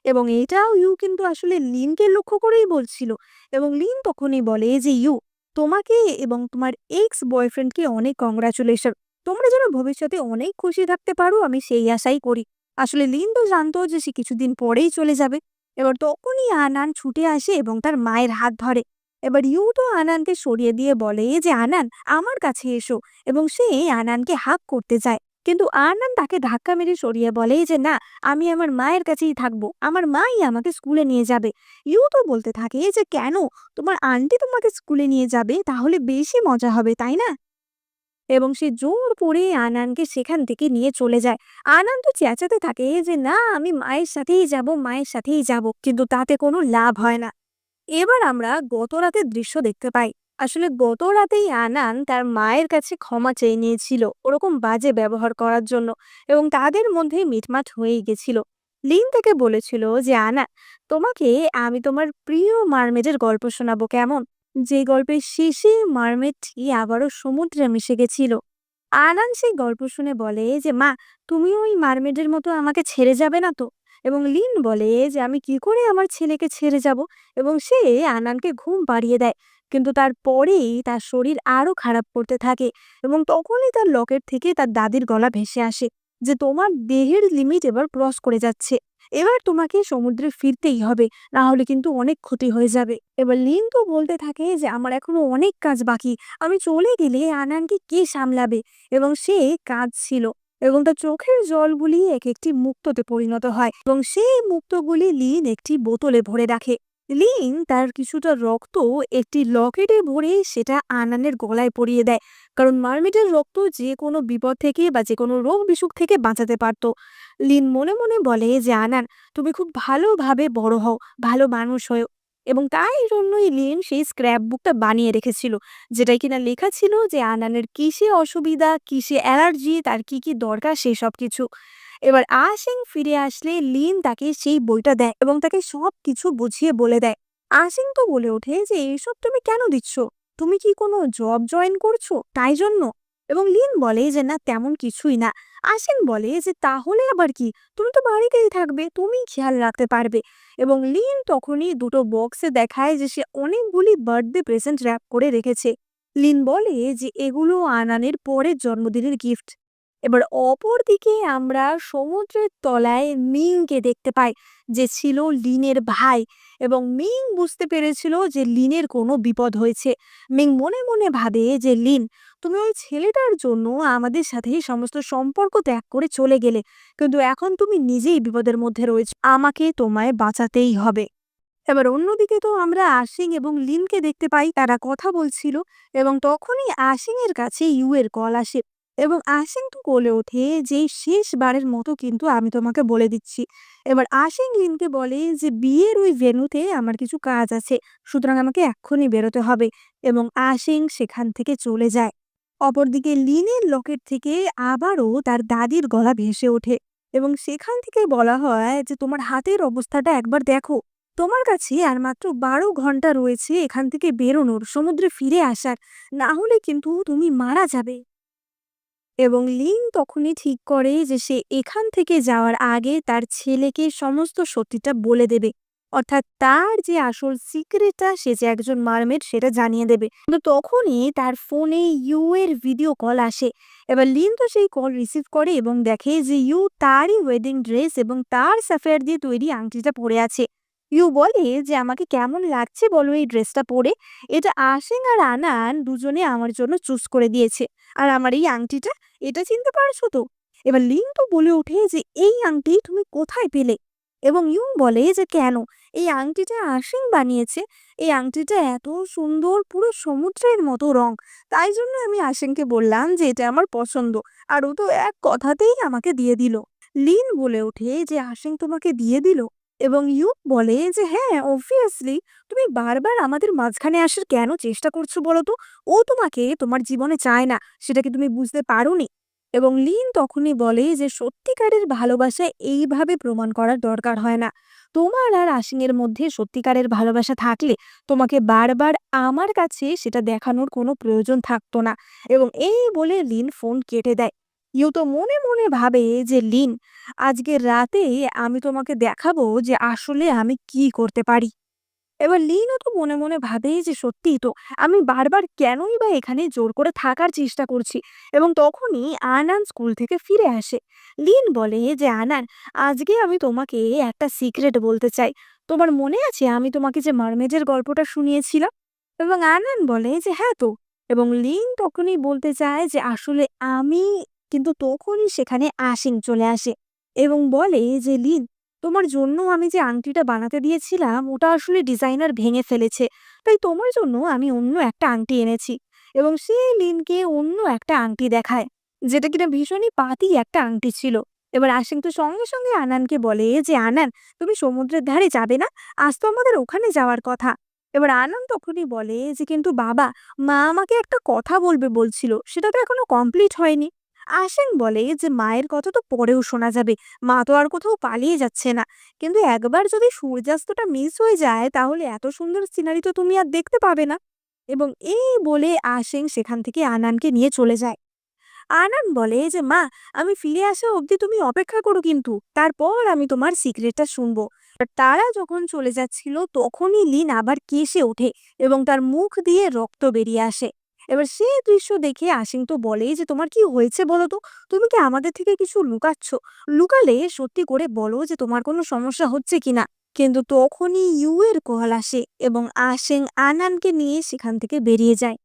এবং এটাও ইউ কিন্তু আসলে লিনকে লক্ষ্য করেই বলছিল এবং লিন তখনই বলে যে, "ইউ, তোমাকে এবং তোমার এক্স বয়ফ্রেন্ডকে অনেক কংগ্রাচুলেশন। তোমরা যেন ভবিষ্যতে অনেক খুশি থাকতে পারো, আমি সেই আশাই করি।" আসলে লিন তো জানতো যে সে কিছুদিন পরেই চলে যাবে। এবার তখনই আনান ছুটে আসে এবং তার মায়ের হাত ধরে। এবার ইউ তো আনানকে সরিয়ে দিয়ে বলে যে, "আনান, আমার কাছে এসো।" এবং সে আনানকে হাক করতে যায়, কিন্তু আনান তাকে ধাক্কা মেরে সরিয়ে বলে যে, "না, আমি আমার মায়ের কাছেই থাকবো। আমার মাই আমাকে স্কুলে নিয়ে যাবে।" ইউ তো বলতে থাকে যে, "কেন? তোমার আন্টি তোমাকে স্কুলে নিয়ে যাবে, তাহলে বেশি মজা হবে, তাই না?" এবং সে জোর করে আনানকে সেখান থেকে নিয়ে চলে যায়। আনান তো চেঁচাতে থাকে যে, "না, আমি মায়ের সাথেই যাব, মায়ের সাথেই যাব।" কিন্তু তাতে কোনো লাভ হয় না। এবার আমরা গত রাতের দৃশ্য দেখতে পাই। আসলে গত রাতেই আনান তার মায়ের কাছে ক্ষমা চেয়ে নিয়েছিল ওরকম বাজে ব্যবহার করার জন্য, এবং তাদের মধ্যে মিটমাট হয়েই গেছিল। লিন তাকে বলেছিল যে আনা, তোমাকে আমি তোমার প্রিয় মারমেডের গল্প শোনাবো কেমন, যে গল্পের শেষে মারমেডটি আবারও সমুদ্রে মিশে গেছিল। আনান সেই গল্প শুনে বলে যে মা, তুমি ওই মারমেডের মতো আমাকে ছেড়ে যাবে না তো? এবং লিন বলে যে আমি কি করে আমার ছেলেকে ছেড়ে যাব, এবং সে আনানকে ঘুম পাড়িয়ে দেয়। কিন্তু তারপরেই তার শরীর আরো খারাপ করতে থাকে, এবং তখনই তার লকেট থেকে তার দাদির গলা ভেসে আসে যে তোমার দেহের লিমিট এবার ক্রস করে যাচ্ছে, এবার তোমাকে সমুদ্রে ফিরতেই হবে, না হলে কিন্তু অনেক ক্ষতি হয়ে যাবে। এবার লিন তো বলতে থাকে যে আমার এখনো অনেক কাজ বাকি, আমি চলে গেলে আনানকে কে সামলাবে। এবং সে কাঁদছিল, এবং তার চোখের জলগুলি এক একটি মুক্ততে পরিণত হয়, এবং সেই মুক্তগুলি লিন একটি বোতলে ভরে রাখে। লিন তার কিছুটা রক্ত একটি লকেটে ভরে সেটা আনানের গলায় পরিয়ে দেয়, কারণ মারমেডের রক্ত যে কোনো বিপদ থেকে বা যে কোনো রোগ বিসুখ থেকে বাঁচাতে পারত। লিন মনে মনে বলে যে আনান, তুমি খুব ভালোভাবে বড় হও, ভালো মানুষ হও। এবং তাই জন্যই লিন সেই স্ক্র্যাপ বুকটা বানিয়ে রেখেছিল, যেটাই কিনা লেখা ছিল যে আনানের কিসে অসুবিধা, কিসে অ্যালার্জি, তার কি কি দরকার, সেই সব কিছু। এবার আশিং ফিরে আসলে লিন তাকে সেই বইটা দেয় এবং তাকে সব কিছু বুঝিয়ে বলে দেয়। আশিং তো বলে ওঠে যে এইসব তুমি কেন দিচ্ছ, তুমি কি কোনো জব জয়েন করছো তাই জন্য? এবং লিন বলে যে না, তেমন কিছুই না। আশিং বলে যে তাহলে আবার কি, তুমি তো বাড়িতেই থাকবে, তুমি খেয়াল রাখতে পারবে। এবং লিন তখনই দুটো বক্সে দেখায় যে সে অনেকগুলি বার্থডে প্রেজেন্ট র্যাপ করে রেখেছে। লিন বলে যে এগুলো আনানের পরের জন্মদিনের গিফট। এবার অপরদিকে আমরা সমুদ্রের তলায় মিংকে দেখতে পাই, যে ছিল লিনের ভাই। এবং মিং বুঝতে পেরেছিল যে লিনের কোনো বিপদ হয়েছে। মিং মনে মনে ভাবে যে লিন, তুমি ওই ছেলেটার জন্য আমাদের সাথে সমস্ত সম্পর্ক ত্যাগ করে চলে গেলে, কিন্তু এখন তুমি নিজেই বিপদের মধ্যে রয়েছে, আমাকে তোমায় বাঁচাতেই হবে। এবার অন্যদিকে তো আমরা আশিং এবং লিনকে দেখতে পাই, তারা কথা বলছিল, এবং তখনই আশিং এর কাছে ইউ এর কল আসে। এবং আশিং তো বলে ওঠে যে শেষবারের মতো কিন্তু আমি তোমাকে বলে দিচ্ছি। এবার আশিং লিনকে বলে যে বিয়ের ওই ভেন্যুতে আমার কিছু কাজ আছে, সুতরাং আমাকে এক্ষুনি বেরোতে হবে। এবং আশিং সেখান থেকে চলে যায়। অপরদিকে লিনের লকেট থেকে আবারও তার দাদির গলা ভেসে ওঠে, এবং সেখান থেকে বলা হয় যে তোমার হাতের অবস্থাটা একবার দেখো, তোমার কাছে আর মাত্র 12 ঘন্টা রয়েছে এখান থেকে বেরোনোর, সমুদ্রে ফিরে আসার, না হলে কিন্তু তুমি মারা যাবে। এবং লিন তখনই ঠিক করে যে সে এখান থেকে যাওয়ার আগে তার ছেলেকে সমস্ত সত্যিটা বলে দেবে, অর্থাৎ তার যে আসল সিক্রেটটা, সে যে একজন মারমেড, সেটা জানিয়ে দেবে। কিন্তু তখনই তার ফোনে ইউ এর ভিডিও কল আসে। এবার লিন তো সেই কল রিসিভ করে এবং দেখে যে ইউ তারই ওয়েডিং ড্রেস এবং তার স্যাফায়ার দিয়ে তৈরি আংটিটা পরে আছে। ইউ বলে যে আমাকে কেমন লাগছে বলো এই ড্রেসটা পরে, এটা আশিং আর আনান দুজনে আমার জন্য চুজ করে দিয়েছে, আর আমার এই আংটিটা, এটা চিনতে পারছো তো? এবার লিন তো বলে ওঠে যে এই আংটি তুমি কোথায় পেলে? এবং ইউ বলে যে কেন, এই আংটিটা আশিং বানিয়েছে, এই আংটিটা এত সুন্দর, পুরো সমুদ্রের মতো রং, তাই জন্য আমি আশিংকে বললাম যে এটা আমার পছন্দ, আর ও তো এক কথাতেই আমাকে দিয়ে দিল। লিন বলে ওঠে যে আশিং তোমাকে দিয়ে দিল? এবং ইউ বলে যে হ্যাঁ, অবভিয়াসলি, তুমি বারবার আমাদের মাঝখানে আসার কেন চেষ্টা করছো বলো তো? ও তোমাকে তোমার জীবনে চায় না, সেটা কি তুমি বুঝতে পারোনি? এবং লিন তখনই বলে যে সত্যিকারের ভালোবাসা এইভাবে প্রমাণ করার দরকার হয় না। তোমার আর আশিং এর মধ্যে সত্যিকারের ভালোবাসা থাকলে তোমাকে বারবার আমার কাছে সেটা দেখানোর কোনো প্রয়োজন থাকতো না। এবং এই বলে লিন ফোন কেটে দেয়। ইউ তো মনে মনে ভাবে যে লিন, আজকের রাতে আমি তোমাকে দেখাবো যে আসলে আমি কি করতে পারি। এবার লিনও তো মনে মনে ভাবে যে সত্যিই তো, আমি বারবার কেনই বা এখানে জোর করে থাকার চেষ্টা করছি। এবং তখনই আনান স্কুল থেকে ফিরে আসে। লিন বলে যে আনান, আজকে আমি তোমাকে একটা সিক্রেট বলতে চাই। তোমার মনে আছে আমি তোমাকে যে মারমেডের গল্পটা শুনিয়েছিলাম? এবং আনান বলে যে হ্যাঁ তো। এবং লিন তখনই বলতে চায় যে আসলে আমি, কিন্তু তখনই সেখানে আশিং চলে আসে এবং বলে যে লিন, তোমার জন্য আমি যে আংটিটা বানাতে দিয়েছিলাম ওটা আসলে ডিজাইনার ভেঙে ফেলেছে, তাই তোমার জন্য আমি অন্য একটা আংটি এনেছি। এবং সে লিনকে অন্য একটা আংটি দেখায়, যেটা কিনা ভীষণই পাতি একটা আংটি ছিল। এবার আশিং তো সঙ্গে সঙ্গে আনানকে বলে যে আনান, তুমি সমুদ্রের ধারে যাবে না, আজ তো আমাদের ওখানে যাওয়ার কথা। এবার আনন্দ তখনই বলে যে, কিন্তু বাবা, মা আমাকে একটা কথা বলবে বলছিল, সেটা তো এখনো কমপ্লিট হয়নি। আশিং বলে যে মায়ের কথা তো পরেও শোনা যাবে, মা তো আর কোথাও পালিয়ে যাচ্ছে না। কিন্তু একবার যদি সূর্যাস্তটা মিস হয়ে যায় তাহলে এত সুন্দর সিনারি তো তুমি আর দেখতে পাবে না। এবং এই বলে আশিং সেখান থেকে আনানকে নিয়ে চলে যায়। আনান বলে যে, মা, আমি ফিরে আসা অবধি তুমি অপেক্ষা করো, কিন্তু তারপর আমি তোমার সিক্রেটটা শুনবো। আর তারা যখন চলে যাচ্ছিল তখনই লিন আবার কেসে ওঠে এবং তার মুখ দিয়ে রক্ত বেরিয়ে আসে। এবার সেই দৃশ্য দেখে আশিং তো বলে যে, তোমার কি হয়েছে বলো তো, তুমি কি আমাদের থেকে কিছু লুকাচ্ছ? লুকালে সত্যি করে বলো যে তোমার কোনো সমস্যা হচ্ছে কিনা। কিন্তু তখনই ইউ এর কল আসে এবং আশিং আনানকে নিয়ে সেখান থেকে বেরিয়ে যায়।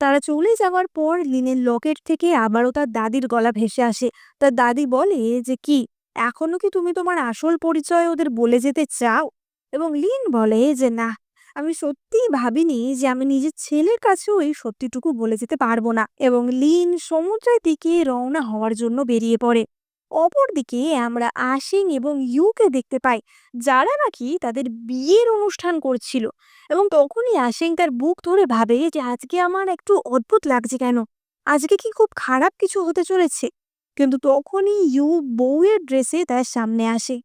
তারা চলে যাওয়ার পর লিনের লকেট থেকে আবারও তার দাদির গলা ভেসে আসে। তার দাদি বলে যে, কি এখনো কি তুমি তোমার আসল পরিচয় ওদের বলে যেতে চাও? এবং লিন বলে যে, না, আমি সত্যিই ভাবিনি যে আমি নিজের ছেলের কাছেও এই সত্যিটুকু বলে যেতে পারবো না। এবং লিন সমুদ্রের দিকে রওনা হওয়ার জন্য বেরিয়ে পড়ে। অপরদিকে আমরা আশিং এবং ইউকে দেখতে পাই, যারা নাকি তাদের বিয়ের অনুষ্ঠান করছিল। এবং তখনই আশিং তার বুক ধরে ভাবে যে, আজকে আমার একটু অদ্ভুত লাগছে কেন, আজকে কি খুব খারাপ কিছু হতে চলেছে। কিন্তু তখনই ইউ বউয়ের ড্রেসে তার সামনে আসে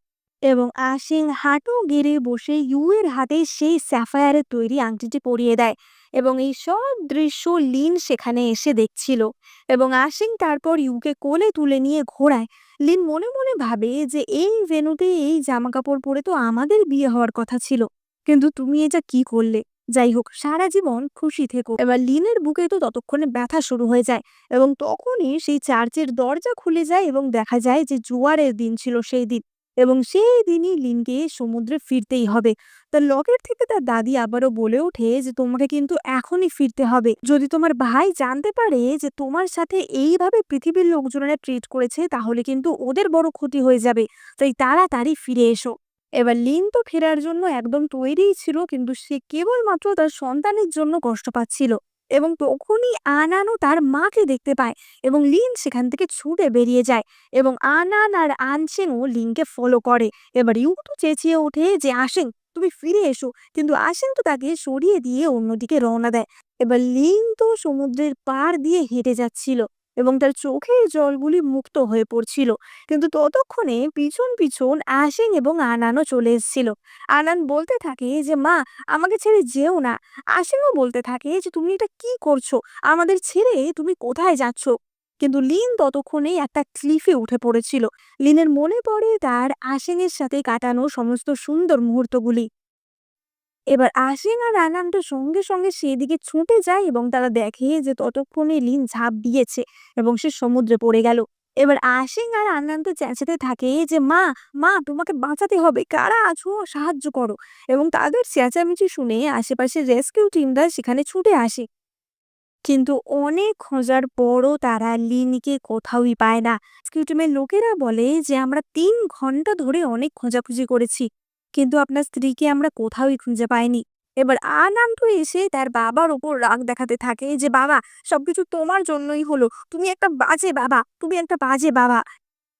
এবং আশিং হাঁটু গেড়ে বসে ইউ এর হাতে সেই স্যাফায়ারের তৈরি আংটিটি পরিয়ে দেয়। এবং এই সব দৃশ্য লিন সেখানে এসে দেখছিল। এবং আশিং তারপর ইউকে কোলে তুলে নিয়ে ঘোরায়। লিন মনে মনে ভাবে যে, এই ভেন্যুতে এই জামা কাপড় পরে তো আমাদের বিয়ে হওয়ার কথা ছিল, কিন্তু তুমি এটা কি করলে? যাই হোক, সারা জীবন খুশি থেকো। এবার লিনের বুকে তো ততক্ষণে ব্যথা শুরু হয়ে যায় এবং তখনই সেই চার্চের দরজা খুলে যায় এবং দেখা যায় যে জোয়ারের দিন ছিল সেই দিন। এবং সেই দিনই লিনকে সমুদ্রে ফিরতেই হবে। তার লকেট থেকে তার দাদি আবারও বলে ওঠে যে, তোমাকে কিন্তু এখনই ফিরতে হবে। যদি তোমার ভাই জানতে পারে যে তোমার সাথে এইভাবে পৃথিবীর লোকজনেরা ট্রিট করেছে তাহলে কিন্তু ওদের বড় ক্ষতি হয়ে যাবে। তাই তাড়াতাড়ি ফিরে এসো। এবার লিন তো ফেরার জন্য একদম তৈরিই ছিল, কিন্তু সে কেবলমাত্র তার সন্তানের জন্য কষ্ট পাচ্ছিল। এবং তখনই আনানও তার মাকে দেখতে পায় এবং লিন সেখান থেকে ছুটে বেরিয়ে যায়। এবং আনান আর আনসেনও লিনকে ফলো করে। এবার ইউ তো চেঁচিয়ে ওঠে যে, আসেন, তুমি ফিরে এসো। কিন্তু আসেন তো তাকে সরিয়ে দিয়ে অন্যদিকে রওনা দেয়। এবার লিন তো সমুদ্রের পাড় দিয়ে হেঁটে যাচ্ছিল এবং তার চোখের জলগুলি মুক্ত হয়ে পড়ছিল। কিন্তু ততক্ষণে পিছন পিছন আশিং এবং আনানও চলে এসেছিল। আনান বলতে থাকে যে, মা, আমাকে ছেড়ে যেও না। আশিংও বলতে থাকে যে, তুমি এটা কি করছো, আমাদের ছেড়ে তুমি কোথায় যাচ্ছ? কিন্তু লিন ততক্ষণেই একটা ক্লিফে উঠে পড়েছিল। লিনের মনে পড়ে তার আশিং এর সাথে কাটানো সমস্ত সুন্দর মুহূর্তগুলি। এবার আশিং আর আনান তো সঙ্গে সঙ্গে সেদিকে ছুটে যায় এবং তারা দেখে যে ততক্ষণে লিন ঝাঁপ দিয়েছে এবং সে সমুদ্রে পড়ে গেল। এবার আশিং আর আনান তো চেঁচাতে থাকে যে, মা, মা, তোমাকে বাঁচাতে হবে, কারা আছো, সাহায্য করো। এবং তাদের চেঁচামেচি শুনে আশেপাশে রেস্কিউ টিমরা সেখানে ছুটে আসে। কিন্তু অনেক খোঁজার পরও তারা লিনকে কোথাওই পায় না। রেস্কিউ টিমের লোকেরা বলে যে, আমরা 3 ঘন্টা ধরে অনেক খোঁজাখুঁজি করেছি, কিন্তু আপনার স্ত্রীকে আমরা কোথাওই খুঁজে পাইনি। এবার আনান্ত এসে তার বাবার ওপর রাগ দেখাতে থাকে যে, বাবা, সবকিছু তোমার জন্যই হলো, তুমি একটা বাজে বাবা, তুমি একটা বাজে বাবা।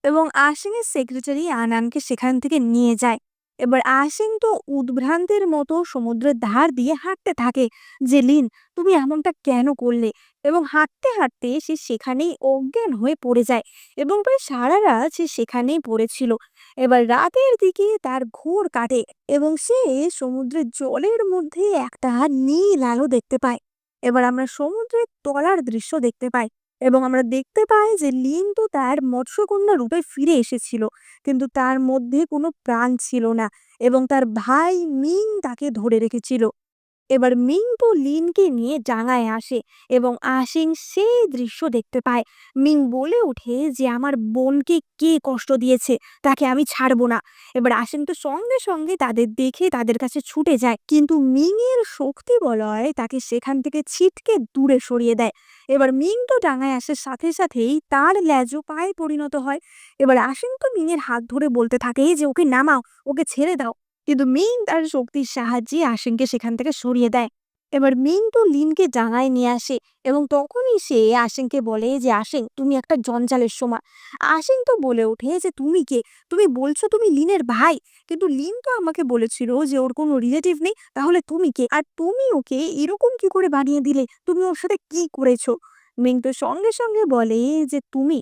এবং আশিংয়ের সেক্রেটারি আনানকে সেখান থেকে নিয়ে যায়। এবার আশিং তো উদ্ভ্রান্তের মতো সমুদ্রের ধার দিয়ে হাঁটতে থাকে যে, লিন, তুমি এমনটা কেন করলে? এবং হাঁটতে হাঁটতে সে সেখানেই অজ্ঞান হয়ে পড়ে যায় এবং প্রায় সারা রাত সে সেখানেই পড়েছিল। এবার রাতের দিকে তার ঘোর কাটে এবং সে সমুদ্রের জলের মধ্যে একটা নীল আলো দেখতে পায়। এবার আমরা সমুদ্রের তলার দৃশ্য দেখতে পাই এবং আমরা দেখতে পাই যে লিন তো তার মৎস্যকন্যা রূপে ফিরে এসেছিল, কিন্তু তার মধ্যে কোনো প্রাণ ছিল না এবং তার ভাই মিং তাকে ধরে রেখেছিল। এবার মিং তো লিনকে নিয়ে ডাঙায় আসে এবং আশিং সেই দৃশ্য দেখতে পায়। মিং বলে ওঠে যে, আমার বোনকে কে কষ্ট দিয়েছে তাকে আমি ছাড়বো না। এবার আশিং তো সঙ্গে সঙ্গে তাদের দেখে তাদের কাছে ছুটে যায়, কিন্তু মিং এর শক্তি বলয় তাকে সেখান থেকে ছিটকে দূরে সরিয়ে দেয়। এবার মিং তো ডাঙায় আসার সাথে সাথেই তার লেজও পায়ে পরিণত হয়। এবার আশিং তো মিং এর হাত ধরে বলতে থাকে যে, ওকে নামাও, ওকে ছেড়ে দাও। কিন্তু মিং তার শক্তির সাহায্যে আশিংকে সেখান থেকে সরিয়ে দেয়। এবার মিং তো লিনকে ডাঙায় নিয়ে আসে এবং তখনই সে আশিংকে বলে যে আশিং তুমি একটা জঞ্জালের সময়। আশিং তো বলে ওঠে যে তুমি কে? তুমি বলছো তুমি লিনের ভাই, কিন্তু লিন তো আমাকে বলেছিল যে ওর কোনো রিলেটিভ নেই, তাহলে তুমি কে? আর তুমি ওকে এরকম কি করে বানিয়ে দিলে? তুমি ওর সাথে কি করেছো? মিং তো সঙ্গে সঙ্গে বলে যে তুমি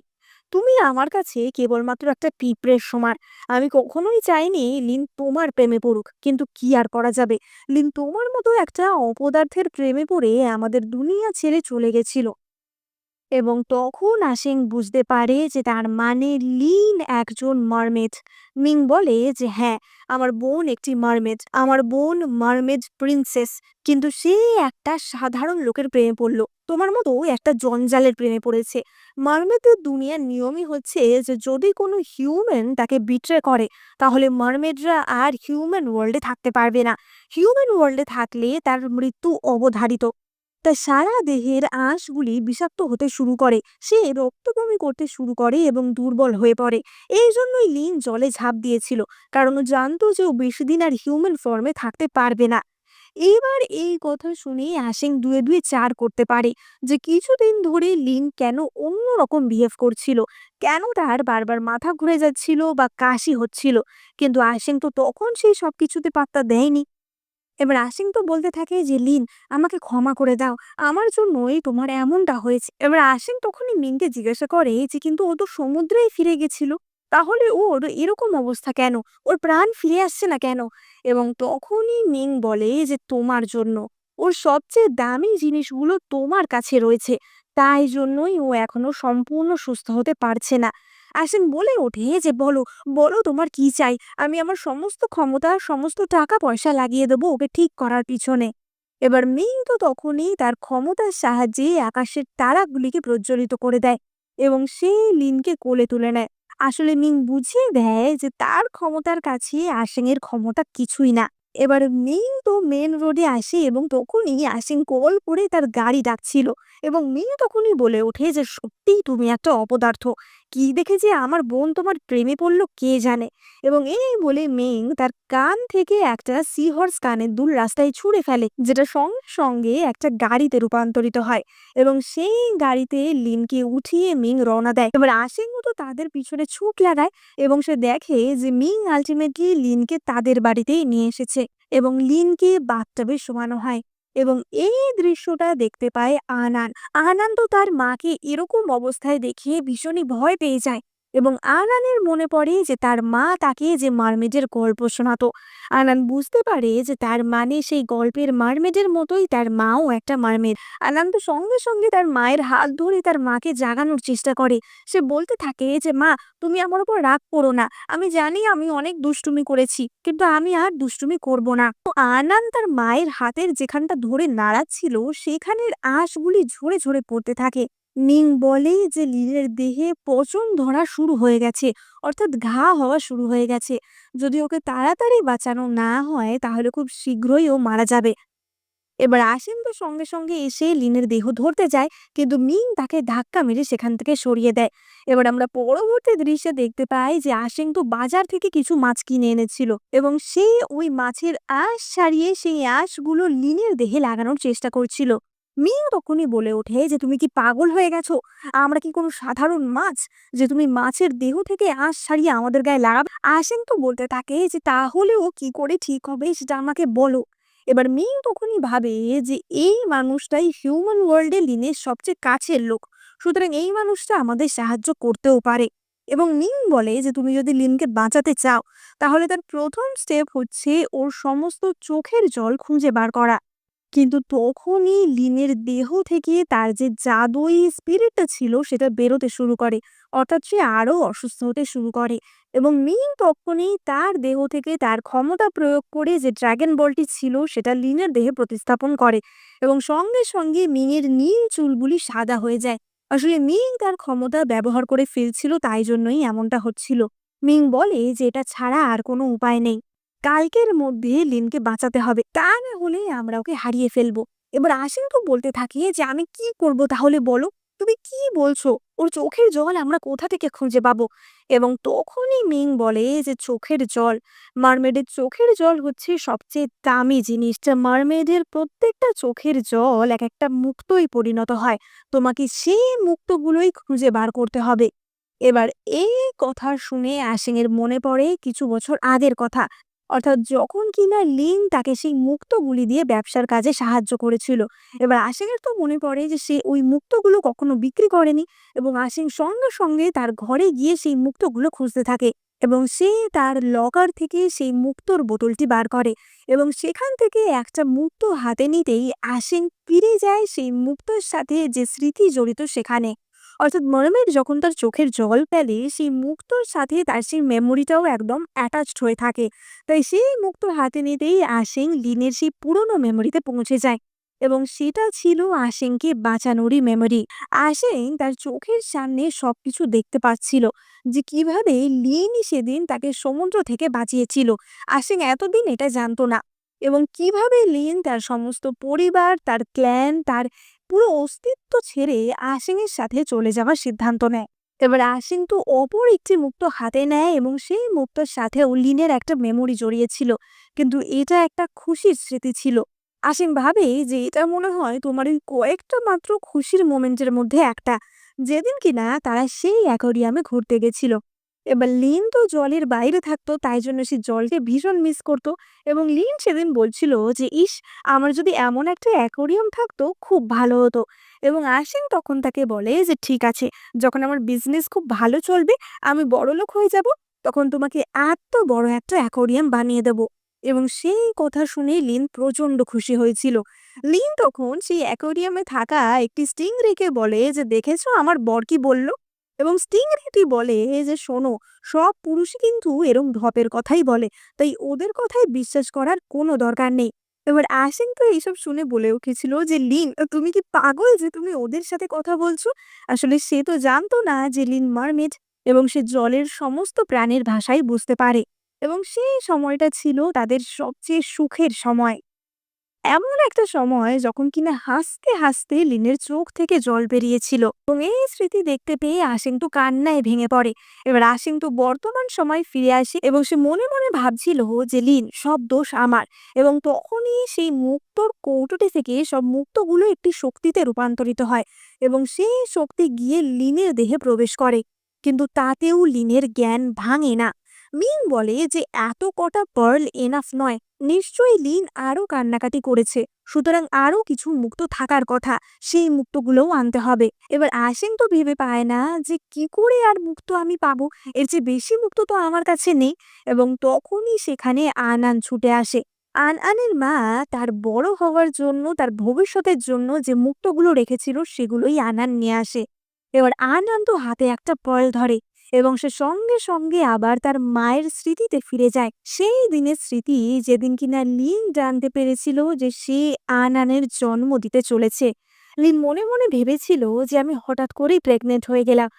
তুমি আমার কাছে কেবলমাত্র একটা পিঁপড়ের সমান। আমি কখনোই চাইনি লিন তোমার প্রেমে পড়ুক, কিন্তু কি আর করা যাবে, লিন তোমার মতো একটা অপদার্থের প্রেমে পড়ে আমাদের দুনিয়া ছেড়ে চলে গেছিল। এবং তখন আসিং বুঝতে পারে যে তার মানে লিন একজন মারমেড। মিং বলে যে হ্যাঁ, আমার বোন একটি মারমেড, আমার বোন মারমেড প্রিন্সেস, কিন্তু সে একটা সাধারণ লোকের প্রেমে পড়লো, তোমার মতো একটা জঞ্জালের প্রেমে পড়েছে। মারমেডের দুনিয়ার নিয়মই হচ্ছে যে যদি কোনো হিউম্যান তাকে বিট্রে করে, তাহলে মারমেডরা আর হিউম্যান ওয়ার্ল্ডে থাকতে পারবে না। হিউম্যান ওয়ার্ল্ডে থাকলে তার মৃত্যু অবধারিত। তার সারা দেহের আঁশগুলি বিষাক্ত হতে শুরু করে, সে রক্তবমি করতে শুরু করে এবং দুর্বল হয়ে পড়ে। এই জন্যই লিন জলে ঝাঁপ দিয়েছিল, কারণ ও জানতো যে ও বেশি দিন আর হিউম্যান ফর্মে থাকতে পারবে না। এবার এই কথা শুনে আশিং দুয়ে দুয়ে চার করতে পারে যে কিছুদিন ধরে লিন কেন অন্যরকম বিহেভ করছিল, কেন তার বারবার মাথা ঘুরে যাচ্ছিল বা কাশি হচ্ছিল। কিন্তু আশিং তো তখন সেই সবকিছুতে পাত্তা দেয়নি। এবার আসিং তো বলতে থাকে যে লিন, আমাকে ক্ষমা করে দাও, আমার জন্যই তোমার এমনটা হয়েছে। এবার আসিং তখনই মিংকে জিজ্ঞাসা করে যে কিন্তু ও তো সমুদ্রেই ফিরে গেছিল, তাহলে ওর এরকম অবস্থা কেন, ওর প্রাণ ফিরে আসছে না কেন? এবং তখনই মিং বলে যে তোমার জন্য, ওর সবচেয়ে দামি জিনিসগুলো তোমার কাছে রয়েছে, তাই জন্যই ও এখনো সম্পূর্ণ সুস্থ হতে পারছে না। আসিং বলে ওঠে যে বলো, বলো তোমার কি চাই, আমি আমার সমস্ত ক্ষমতা সমস্ত টাকা পয়সা লাগিয়ে দেবো ওকে ঠিক করার পিছনে। এবার মিং তো তখনই তার ক্ষমতার সাহায্যে আকাশের তারাগুলিকে প্রজ্বলিত করে দেয় এবং সে লিনকে কোলে তুলে নেয়। আসলে মিং বুঝিয়ে দেয় যে তার ক্ষমতার কাছে আশিং এর ক্ষমতা কিছুই না। এবার মিং তো মেন রোডে আসে এবং তখনই আশিং কল করে তার গাড়ি ডাকছিল এবং মিং তখনই বলে ওঠে যে সত্যিই তুমি একটা অপদার্থ, কি দেখে যে আমার বোন তোমার প্রেমে পড়লো কে জানে। এবং এই বলে মেং তার কান থেকে একটা সি হর্স কানের দুল রাস্তায় ছুঁড়ে ফেলে, যেটা সঙ্গে সঙ্গে একটা গাড়িতে রূপান্তরিত হয় এবং সেই গাড়িতে লিনকে উঠিয়ে মিং রওনা দেয়। এবার আশিং তো তাদের পিছনে ছুট লাগায় এবং সে দেখে যে মিং আলটিমেটলি লিনকে তাদের বাড়িতেই নিয়ে এসেছে এবং লিনকে বাথটাবে শোয়ানো হয়। এবং এই দৃশ্যটা দেখতে পায় আনান। আনান তো তার মাকে এরকম অবস্থায় দেখে ভীষণই ভয় পেয়ে যায় এবং আনানের মনে পড়ে যে তার মা তাকে যে মারমেডের গল্প শোনাতো। আনান বুঝতে পারে যে তার মানে সেই গল্পের মারমেডের মতোই তার মাও একটা মারমেড। আনান তো সঙ্গে সঙ্গে তার মায়ের হাত ধরে তার মাকে জাগানোর চেষ্টা করে। সে বলতে থাকে যে মা, তুমি আমার উপর রাগ করো না, আমি জানি আমি অনেক দুষ্টুমি করেছি, কিন্তু আমি আর দুষ্টুমি করব না। তো আনান তার মায়ের হাতের যেখানটা ধরে নাড়াচ্ছিল সেখানের আঁশগুলি ঝরে ঝরে পড়তে থাকে। মিং বলে যে লিনের দেহে পচন ধরা শুরু হয়ে গেছে, অর্থাৎ ঘা হওয়া শুরু হয়ে গেছে। যদি ওকে তাড়াতাড়ি বাঁচানো না হয় তাহলে খুব শীঘ্রই ও মারা যাবে। এবার আসিন তো সঙ্গে সঙ্গে এসে লিনের দেহ ধরতে যায়, কিন্তু মিং তাকে ধাক্কা মেরে সেখান থেকে সরিয়ে দেয়। এবার আমরা পরবর্তী দৃশ্যে দেখতে পাই যে আশিং তো বাজার থেকে কিছু মাছ কিনে এনেছিল এবং সে ওই মাছের আঁশ ছাড়িয়ে সেই আঁশগুলো লিনের দেহে লাগানোর চেষ্টা করছিল। মিং তখনই বলে ওঠে যে তুমি কি পাগল হয়ে গেছো, আমরা কি কোনো সাধারণ মাছ যে তুমি মাছের দেহ থেকে আঁশ ছাড়িয়ে আমাদের গায়ে লাগাবে? আশিং তো বলতে থাকে যে তাহলেও কি করে ঠিক হবে সেটা আমাকে বলো। এবার মিং তখনই ভাবে যে এই মানুষটাই হিউম্যান ওয়ার্ল্ডে লিনের সবচেয়ে কাছের লোক, সুতরাং এই মানুষটা আমাদের সাহায্য করতেও পারে। এবং মিং বলে যে তুমি যদি লিনকে বাঁচাতে চাও তাহলে তার প্রথম স্টেপ হচ্ছে ওর সমস্ত চোখের জল খুঁজে বার করা। কিন্তু তখনই লিনের দেহ থেকে তার যে জাদুই স্পিরিটটা ছিল সেটা বেরোতে শুরু করে, অর্থাৎ সে আরো অসুস্থ হতে শুরু করে। এবং মিং তখনই তার দেহ থেকে তার ক্ষমতা প্রয়োগ করে যে ড্রাগন বলটি ছিল সেটা লিনের দেহে প্রতিস্থাপন করে এবং সঙ্গে সঙ্গে মিংয়ের নীল চুলগুলি সাদা হয়ে যায়। আসলে মিং তার ক্ষমতা ব্যবহার করে ফেলছিল, তাই জন্যই এমনটা হচ্ছিল। মিং বলে যে এটা ছাড়া আর কোনো উপায় নেই, কালকের মধ্যে লিনকে বাঁচাতে হবে, তা না হলে আমরা ওকে হারিয়ে ফেলবো। এবার আশিং তো বলতে থাকে যে আমি কি করব তাহলে বলো, তুমি কি বলছো? ওর চোখের জল আমরা কোথা থেকে খুঁজে পাবো? এবং তখনই মিং বলে যে চোখের জল, মারমেডের চোখের জল হচ্ছে সবচেয়ে দামি জিনিস। যা মারমেডের প্রত্যেকটা চোখের জল এক একটা মুক্তোয় পরিণত হয়। তোমাকে সেই মুক্তোগুলোই খুঁজে বার করতে হবে। এবার এই কথা শুনে আশিং এর মনে পড়ে কিছু বছর আগের কথা। অর্থাৎ যখন কিনা লিন তাকে সেই মুক্তোগুলি দিয়ে ব্যবসার কাজে সাহায্য করেছিল। এবার আশিংয়ের তো মনে পড়ে যে সে ওই মুক্তোগুলো কখনো বিক্রি করেনি, এবং আশিং সঙ্গে সঙ্গে তার ঘরে গিয়ে সেই মুক্তোগুলো খুঁজতে থাকে, এবং সে তার লকার থেকে সেই মুক্তোর বোতলটি বার করে, এবং সেখান থেকে একটা মুক্তো হাতে নিতেই আশিং ফিরে যায় সেই মুক্তোর সাথে যে স্মৃতি জড়িত সেখানে। অর্থাৎ মারমেড যখন তার চোখের জল পেলে সেই মুক্তোর সাথে তার সেই মেমোরিটাও একদম অ্যাটাচড হয়ে থাকে। তাই সেই মুক্তো হাতে নিতেই আশিং লিনের সেই পুরনো মেমোরিতে পৌঁছে যায়, এবং সেটা ছিল আশিংকে বাঁচানোরই মেমোরি। আশিং তার চোখের সামনে সবকিছু দেখতে পাচ্ছিল, যে কিভাবে লিন সেদিন তাকে সমুদ্র থেকে বাঁচিয়েছিল। আশিং এতদিন এটা জানতো না, এবং কিভাবে লিন তার সমস্ত পরিবার, তার ক্ল্যান, তার পুরো অস্তিত্ব ছেড়ে আশিং এর সাথে চলে যাওয়ার সিদ্ধান্ত নেয়। এবার আশিং তো অপর একটি মুক্তো হাতে নেয়, এবং সেই মুক্তোর সাথেও লিনের একটা মেমোরি জড়িয়েছিল, কিন্তু এটা একটা খুশির স্মৃতি ছিল। আশিং ভাবে যে এটা মনে হয় তোমার ওই কয়েকটা মাত্র খুশির মোমেন্টের মধ্যে একটা, যেদিন কিনা তারা সেই অ্যাকোয়ারিয়ামে ঘুরতে গেছিল। এবার লিন তো জলের বাইরে থাকতো, তাই জন্য সে জলকে ভীষণ মিস করতো। এবং লিন সেদিন বলছিল যে ইস, আমার যদি এমন একটা অ্যাকোয়ারিয়াম থাকতো খুব ভালো হতো। এবং আশিং তখন তাকে বলে যে ঠিক আছে, যখন আমার বিজনেস খুব ভালো চলবে, আমি বড়লোক হয়ে যাব, তখন তোমাকে এত বড় একটা অ্যাকোয়ারিয়াম বানিয়ে দেব। এবং সেই কথা শুনে লিন প্রচন্ড খুশি হয়েছিল। লিন তখন সেই অ্যাকোয়ারিয়ামে থাকা একটি স্টিং রেকে বলে যে দেখেছো আমার বর কি বলল। এবং স্টিং রেটি বলে যে শোনো, সব পুরুষই কিন্তু এরম ঢপের কথাই বলে, তাই ওদের কথায় বিশ্বাস করার কোনো দরকার নেই। এবার আশিং তো এইসব শুনে বলে উঠেছিল যে লিন, তুমি কি পাগল যে তুমি ওদের সাথে কথা বলছো? আসলে সে তো জানতো না যে লিন মারমেড, এবং সে জলের সমস্ত প্রাণীর ভাষাই বুঝতে পারে। এবং সেই সময়টা ছিল তাদের সবচেয়ে সুখের সময়। এমন একটা সময় যখন কিনা হাসতে হাসতে লিনের চোখ থেকে জল বেরিয়েছিল, এবং এই স্মৃতি দেখতে পেয়ে আশিং তো কান্নায় ভেঙে পড়ে। এবার আশিং তো বর্তমান সময় ফিরে আসে, এবং সে মনে মনে ভাবছিল যে লিন, সব দোষ আমার। এবং তখনই সেই মুক্তোর কৌটোটি থেকে সব মুক্তগুলো একটি শক্তিতে রূপান্তরিত হয়, এবং সেই শক্তি গিয়ে লিনের দেহে প্রবেশ করে। কিন্তু তাতেও লিনের জ্ঞান ভাঙে না। মিং বলে যে এত কটা পার্ল এনাফ নয়, নিশ্চয়ই লিন আরো কান্নাকাটি করেছে, সুতরাং আরো কিছু মুক্ত থাকার কথা, সেই মুক্তগুলোও আনতে হবে। এবার আশিং তো ভেবে পায় না যে কি করে আর মুক্ত আমি পাবো, এর চেয়ে বেশি মুক্ত তো আমার কাছে নেই। এবং তখনই সেখানে আনান ছুটে আসে। আনের মা তার বড় হওয়ার জন্য, তার ভবিষ্যতের জন্য যে মুক্তগুলো রেখেছিল সেগুলোই আনান নিয়ে আসে। এবার আনান তো হাতে একটা পার্ল ধরে, এবং সে সঙ্গে সঙ্গে আবার তার মায়ের স্মৃতিতে ফিরে যায়। সেই দিনের স্মৃতি যেদিন কিনা লিন জানতে পেরেছিল যে সে আনানের জন্ম দিতে চলেছে। লিন মনে মনে ভেবেছিল যে আমি হঠাৎ করেই প্রেগনেন্ট হয়ে গেলাম,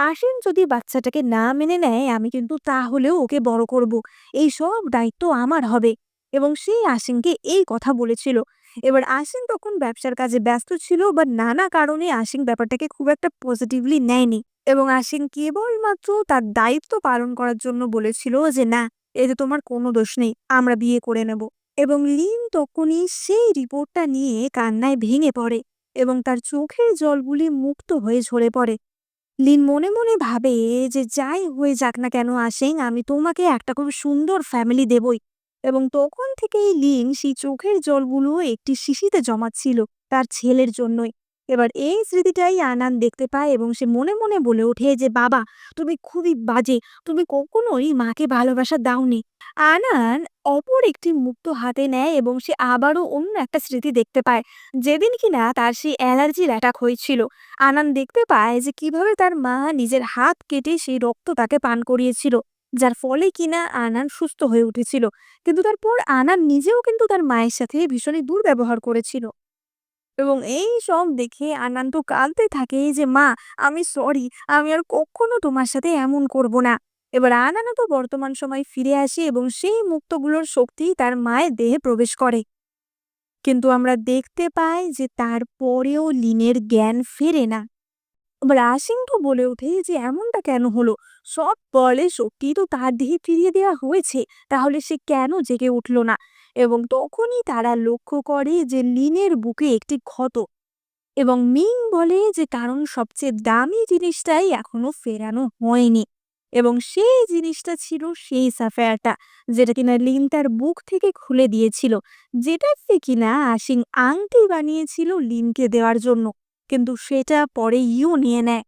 আশিন যদি বাচ্চাটাকে না মেনে নেয় আমি কিন্তু তাহলেও ওকে বড় করব, এই সব দায়িত্ব আমার হবে। এবং সেই আশিনকে এই কথা বলেছিল। এবার আশিন তখন ব্যবসার কাজে ব্যস্ত ছিল, বা নানা কারণে আশিন ব্যাপারটাকে খুব একটা পজিটিভলি নেয়নি, এবং আশিন কেবলমাত্র তার দায়িত্ব পালন করার জন্য বলেছিল যে না, এতে তোমার কোনো দোষ নেই, আমরা বিয়ে করে নেব। এবং লিন তখনই সেই রিপোর্টটা নিয়ে কান্নায় ভেঙে পড়ে, এবং তার চোখের জলগুলি মুক্ত হয়ে ঝরে পড়ে। লিন মনে মনে ভাবে যে যাই হয়ে যাক না কেন আশিং, আমি তোমাকে একটা খুব সুন্দর ফ্যামিলি দেবই। এবং তখন থেকেই লিন সেই চোখের জলগুলো একটি শিশিতে জমাচ্ছিল তার ছেলের জন্যই। এবার এই স্মৃতিটাই আনান দেখতে পায়, এবং সে মনে মনে বলে ওঠে যে বাবা, তুমি খুবই বাজে, তুমি কখনোই মাকে ভালোবাসা দাওনি। আনান অপর একটি মুক্ত হাতে নেয়, এবং সে আবারও অন্য একটা স্মৃতি দেখতে পায়, যেদিন কিনা তার সেই অ্যালার্জির অ্যাটাক হয়েছিল। আনান দেখতে পায় যে কিভাবে তার মা নিজের হাত কেটে সেই রক্ত তাকে পান করিয়েছিল, যার ফলে কিনা আনান সুস্থ হয়ে উঠেছিল। কিন্তু তারপর আনান নিজেও কিন্তু তার মায়ের সাথে ভীষণই দুর্ব্যবহার করেছিল। এবং এই সব দেখে আনান তো কাঁদতে থাকে যে মা, আমি সরি, আমি আর কখনো তোমার সাথে এমন করব না। এবার আনানও তো বর্তমান সময় ফিরে আসে, এবং সেই মুক্তগুলোর শক্তি তার মায়ের দেহে প্রবেশ করে। কিন্তু আমরা দেখতে পাই যে তারপরেও লিনের জ্ঞান ফেরে না। এবার আসিং তো বলে ওঠে যে এমনটা কেন হলো? সব বলে সত্যি তো তার দেহে ফিরিয়ে দেওয়া হয়েছে, তাহলে সে কেন জেগে উঠল না? এবং তখনই তারা লক্ষ্য করে যে লিনের বুকে একটি ক্ষত, এবং মিং বলে যে কারণ সবচেয়ে দামি জিনিসটাই এখনো ফেরানো হয়নি। এবং সেই জিনিসটা ছিল সেই সাফায়ারটা, যেটা কিনা লিন তার বুক থেকে খুলে দিয়েছিল, যেটাতে কিনা আশিং আংটি বানিয়েছিল লিনকে দেওয়ার জন্য। কিন্তু সেটা পরে ইউ নিয়ে নেয়।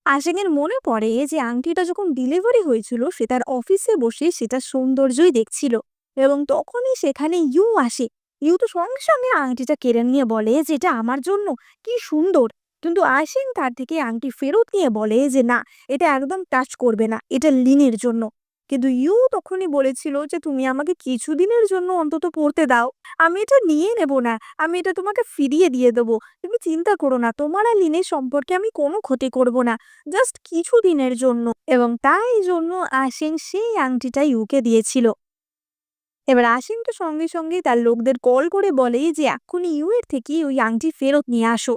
আশিং এর মনে পড়ে যে আংটিটা যখন ডেলিভারি হয়েছিল সে তার অফিসে বসে সেটা সৌন্দর্যই দেখছিল, এবং তখনই সেখানে ইউ আসে। ইউ তো সঙ্গে সঙ্গে আংটিটা কেড়ে নিয়ে বলে যে এটা আমার জন্য, কি সুন্দর। কিন্তু আশিং তার থেকে আংটি ফেরত নিয়ে বলে যে না, এটা একদম টাচ করবে না, এটা লিনের জন্য। কিন্তু ইউ তখনই বলেছিল যে তুমি আমাকে কিছুদিনের জন্য অন্তত পড়তে দাও, আমি এটা নিয়ে নেব না, আমি এটা তোমাকে ফিরিয়ে দিয়ে দেবো। তুমি চিন্তা করো না, তোমার আর লিনের সম্পর্কে আমি কোনো ক্ষতি করব না, জাস্ট কিছুদিনের জন্য। এবং তাই জন্য আশিং সেই আংটিটা ইউকে দিয়েছিল। এবার আসিম তো সঙ্গে সঙ্গে তার লোকদের কল করে বলে যে এক্ষুনি ইউ এর থেকে ওই আংটি ফেরত নিয়ে আসো।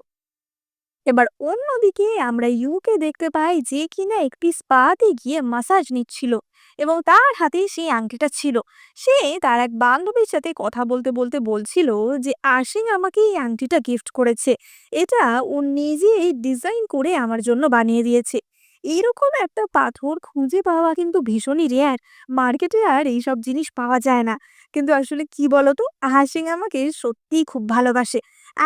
এবার অন্যদিকে আমরা ইউকে দেখতে পাই যে কিনা একটি স্পাতে গিয়ে মাসাজ নিচ্ছিল, এবং তার হাতে সেই আংটিটা ছিল। সে তার এক বান্ধবীর সাথে কথা বলতে বলতে বলছিল যে আশিং আমাকে এই আংটিটা গিফট করেছে, এটা ও নিজেই ডিজাইন করে আমার জন্য বানিয়ে দিয়েছে। এইরকম একটা পাথর খুঁজে পাওয়া কিন্তু ভীষণই রেয়ার, মার্কেটে আর এইসব জিনিস পাওয়া যায় না। কিন্তু আসলে কি বলতো, আশিং আমাকে সত্যিই খুব ভালোবাসে,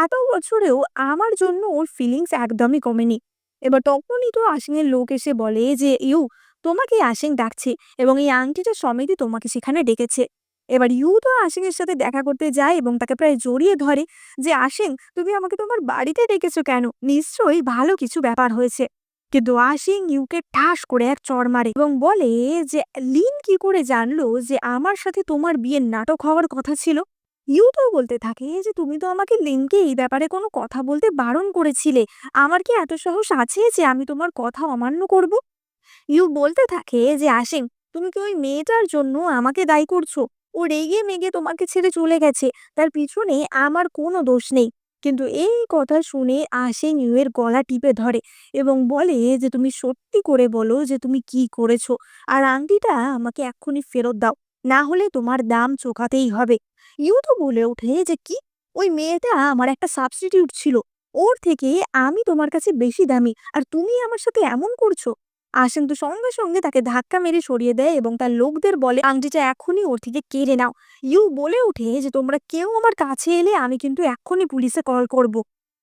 এত বছরেও আমার জন্য ওর ফিলিংস একদমই কমেনি। এবার তখনই তো আশিংয়ের লোক এসে বলে যে ইউ, তোমাকে আশিং ডাকছে, এবং এই আংটিটা সমেতই তোমাকে সেখানে ডেকেছে। এবার ইউ তো আশিংয়ের সাথে দেখা করতে যায় এবং তাকে প্রায় জড়িয়ে ধরে যে আশিং, তুমি আমাকে তোমার বাড়িতে ডেকেছো কেন? নিশ্চয়ই ভালো কিছু ব্যাপার হয়েছে। কিন্তু আশিং ইউকে ঠাস করে এক চড় মারে এবং বলে যে লিন কি করে জানলো যে আমার সাথে তোমার বিয়ের নাটক হওয়ার কথা ছিল? ইউ তো বলতে থাকে যে তুমি তো আমাকে লিনকে এই ব্যাপারে কোনো কথা বলতে বারণ করেছিলে, আমার কি এত সাহস আছে যে আমি তোমার কথা অমান্য করব? ইউ বলতে থাকে যে আসিং, তুমি কি ওই মেয়েটার জন্য আমাকে দায়ী করছো? ও রেগে মেগে তোমাকে ছেড়ে চলে গেছে, তার পিছনে আমার কোনো দোষ নেই। কিন্তু এই কথা শুনে আসিং ইউ এর গলা টিপে ধরে এবং বলে যে তুমি সত্যি করে বলো যে তুমি কি করেছো, আর আংটিটা আমাকে এক্ষুনি ফেরত দাও, না হলে তোমার দাম চোকাতেই হবে। ইউ তো বলে ওঠে যে কি, ওই মেয়েটা আমার একটা সাবস্টিটিউট ছিল, ওর থেকে আমি তোমার কাছে বেশি দামি, আর তুমি আমার সাথে এমন করছো? আসেন তো সঙ্গে সঙ্গে তাকে ধাক্কা মেরে সরিয়ে দেয় এবং তার লোকদের বলে আংটিটা এখনই ওর থেকে কেড়ে নাও। ইউ বলে ওঠে যে তোমরা কেউ আমার কাছে এলে আমি কিন্তু এক্ষুনি পুলিশে কল করব।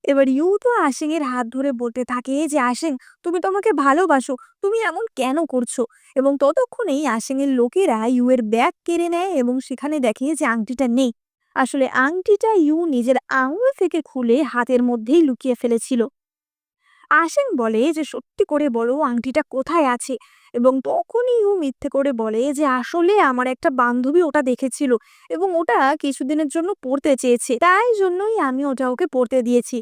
এবার ইউ তো আশিং এর হাত ধরে বলতে থাকে যে আশিং, তুমি তো আমাকে ভালোবাসো, তুমি এমন কেন করছো? এবং ততক্ষণেই আশিং এর লোকেরা ইউ এর ব্যাগ কেড়ে নেয় এবং সেখানে দেখে যে আংটিটা নেই। আসলে আংটিটা ইউ নিজের আঙুল থেকে খুলে হাতের মধ্যেই লুকিয়ে ফেলেছিল। আশিং বলে যে সত্যি করে বলো আংটিটা কোথায় আছে, এবং তখনই ও মিথ্যে করে বলে যে আসলে আমার একটা বান্ধবী ওটা দেখেছিল এবং ওটা কিছুদিনের জন্য পড়তে চেয়েছে, তাই জন্যই আমি ওটা ওকে পড়তে দিয়েছি।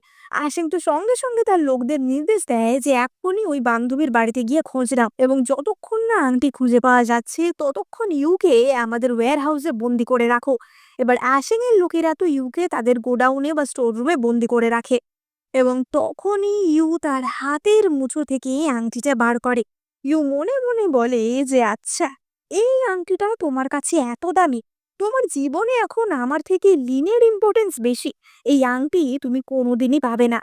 আশিং তো সঙ্গে সঙ্গে তার লোকদের নির্দেশ দেয় যে এক্ষুনি ওই বান্ধবীর বাড়িতে গিয়ে খোঁজ নাও, এবং যতক্ষণ না আংটি খুঁজে পাওয়া যাচ্ছে ততক্ষণ ইউকে আমাদের ওয়্যার হাউসে বন্দি করে রাখো। এবার আশিং এর লোকেরা তো ইউকে তাদের গোডাউনে বা স্টোর রুমে বন্দি করে রাখে, এবং তখনই ইউ তার হাতের মুঠো থেকে আংটিটা বার করে। ইউ মনে মনে বলে যে আচ্ছা, এই আংটিটা তোমার কাছে এত দামি, তোমার জীবনে এখন আমার থেকে লিনের ইম্পর্টেন্স বেশি, এই আংটি তুমি কোনোদিনই পাবে না,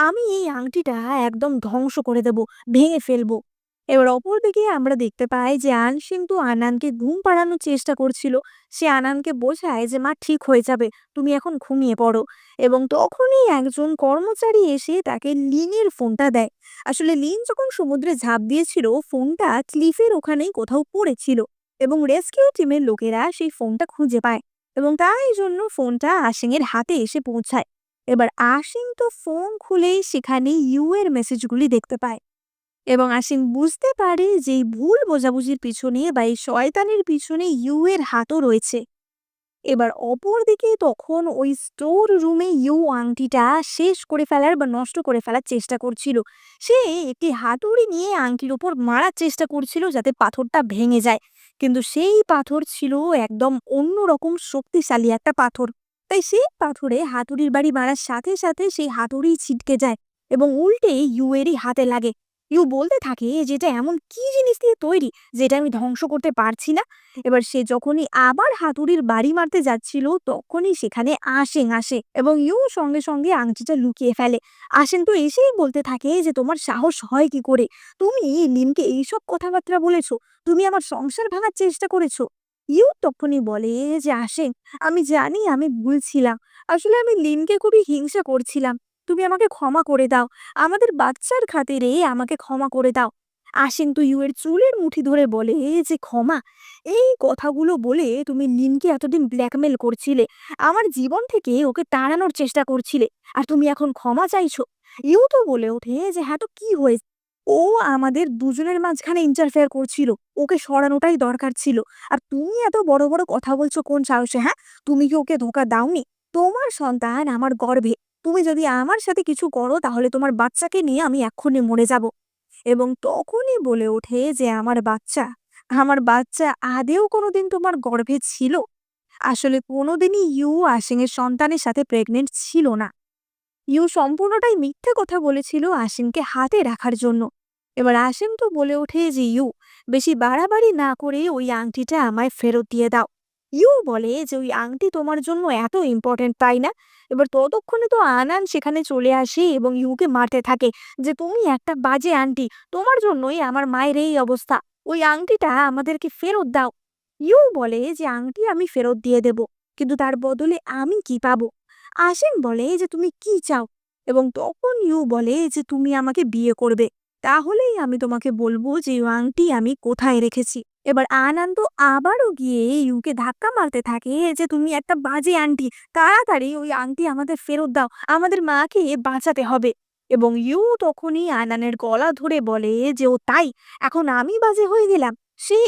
আমি এই আংটিটা একদম ধ্বংস করে দেব, ভেঙে ফেলবো। এবার অপরদিকে আমরা দেখতে পাই যে আনসিং তো আনানকে ঘুম পাড়ানোর চেষ্টা করছিল। সে আনানকে বোঝায় যে মা ঠিক হয়ে যাবে, তুমি এখন ঘুমিয়ে পড়ো। এবং তখনই একজন কর্মচারী এসে তাকে লিনের ফোনটা দেয়। আসলে লিন যখন সমুদ্রে ঝাঁপ দিয়েছিল ফোনটা ক্লিফের ওখানেই কোথাও পড়েছিল, এবং রেস্কিউ টিমের লোকেরা সেই ফোনটা খুঁজে পায়, এবং তাই জন্য ফোনটা আশিং এর হাতে এসে পৌঁছায়। এবার আশিং তো ফোন খুলেই সেখানে ইউ এর মেসেজগুলি দেখতে পায়, এবং আশিং বুঝতে পারে যে এই ভুল বোঝাবুঝির পিছনে বা এই শয়তানির পিছনে ইউ এর হাতও রয়েছে। এবার অপরদিকে তখন ওই স্টোর রুমে ইউ আংটিটা শেষ করে ফেলার বা নষ্ট করে ফেলার চেষ্টা করছিল। সে একটি হাতুড়ি নিয়ে আংটির উপর মারার চেষ্টা করছিল যাতে পাথরটা ভেঙে যায়, কিন্তু সেই পাথর ছিল একদম অন্যরকম শক্তিশালী একটা পাথর। তাই সেই পাথরে হাতুড়ির বাড়ি মারার সাথে সাথে সেই হাতুড়ি ছিটকে যায় এবং উল্টে ইউয়েরই হাতে লাগে। ইউ বলতে থাকে যে এটা এমন কি জিনিস দিয়ে তৈরি যেটা আমি ধ্বংস করতে পারছি না। এবার সে যখনই আবার হাতুড়ির বাড়ি মারতে যাচ্ছিল তখনই সেখানে আসেন আসে এবং ইউ সঙ্গে সঙ্গে আংটিটা লুকিয়ে ফেলে। আসেন তো এসেই বলতে থাকে যে তোমার সাহস হয় কি করে, তুমি লিনকে এইসব কথাবার্তা বলেছো, তুমি আমার সংসার ভাঙার চেষ্টা করেছো। ইউ তখনই বলে যে আসেন, আমি জানি আমি ভুল ছিলাম, আসলে আমি লিনকে খুবই হিংসা করছিলাম, তুমি আমাকে ক্ষমা করে দাও, আমাদের বাচ্চার খাতিরে আমাকে ক্ষমা করে দাও। আসেন তো ইউ এর চুলের মুঠি ধরে বলে যে ক্ষমা, এই কথাগুলো বলে তুমি লিনকে এতদিন ব্ল্যাকমেল করছিলে, আমার জীবন থেকে ওকে তাড়ানোর চেষ্টা করছিলে, আর তুমি এখন ক্ষমা চাইছো। ইউ তো বলে ওঠে যে হ্যাঁ তো কি হয়েছে, ও আমাদের দুজনের মাঝখানে ইন্টারফেয়ার করছিল, ওকে সরানোটাই দরকার ছিল। আর তুমি এত বড় বড় কথা বলছো কোন সাহসে? হ্যাঁ, তুমি কি ওকে ধোকা দাওনি? তোমার সন্তান আমার গর্ভে, তুমি যদি আমার সাথে কিছু করো তাহলে তোমার বাচ্চাকে নিয়ে আমি এক্ষুনি মরে যাব। এবং তখনই বলে ওঠে যে আমার বাচ্চা আদেও কোনোদিন তোমার গর্ভে ছিল? আসলে কোনোদিনই ইউ আশিং এর সন্তানের সাথে প্রেগনেন্ট ছিল না। ইউ সম্পূর্ণটাই মিথ্যে কথা বলেছিল আশিমকে হাতে রাখার জন্য। এবার আশিম তো বলে ওঠে যে ইউ, বেশি বাড়াবাড়ি না করে ওই আংটিটা আমায় ফেরত দিয়ে দাও। ইউ বলে যে ওই আংটি তোমার জন্য এত ইম্পর্টেন্ট তাই না? এবার ততক্ষণে তো আনান সেখানে চলে আসে এবং ইউকে মারতে থাকে যে তুমি একটা বাজে আন্টি, তোমার জন্যই আমার মায়ের এই অবস্থা, ওই আংটিটা আমাদেরকে ফেরত দাও। ইউ বলে যে আংটি আমি ফেরত দিয়ে দেব, কিন্তু তার বদলে আমি কি পাবো? আসিম বলে যে তুমি কি চাও? এবং তখন ইউ বলে যে তুমি আমাকে বিয়ে করবে, তাহলেই আমি তোমাকে বলবো যে এই আংটি আমি কোথায় রেখেছি। এবার আনন্দ আবারও গিয়ে ইউকে ধাক্কা মারতে থাকে যে তুমি একটা বাজে আন্টি, তাড়াতাড়ি ওই আংটি আমাদের ফেরত দাও, আমাদের মাকে বাঁচাতে হবে। এবং ইউ তখনই আনানের গলা ধরে বলে যে ও তাই, এখন আমি বাজে হয়ে গেলাম। সে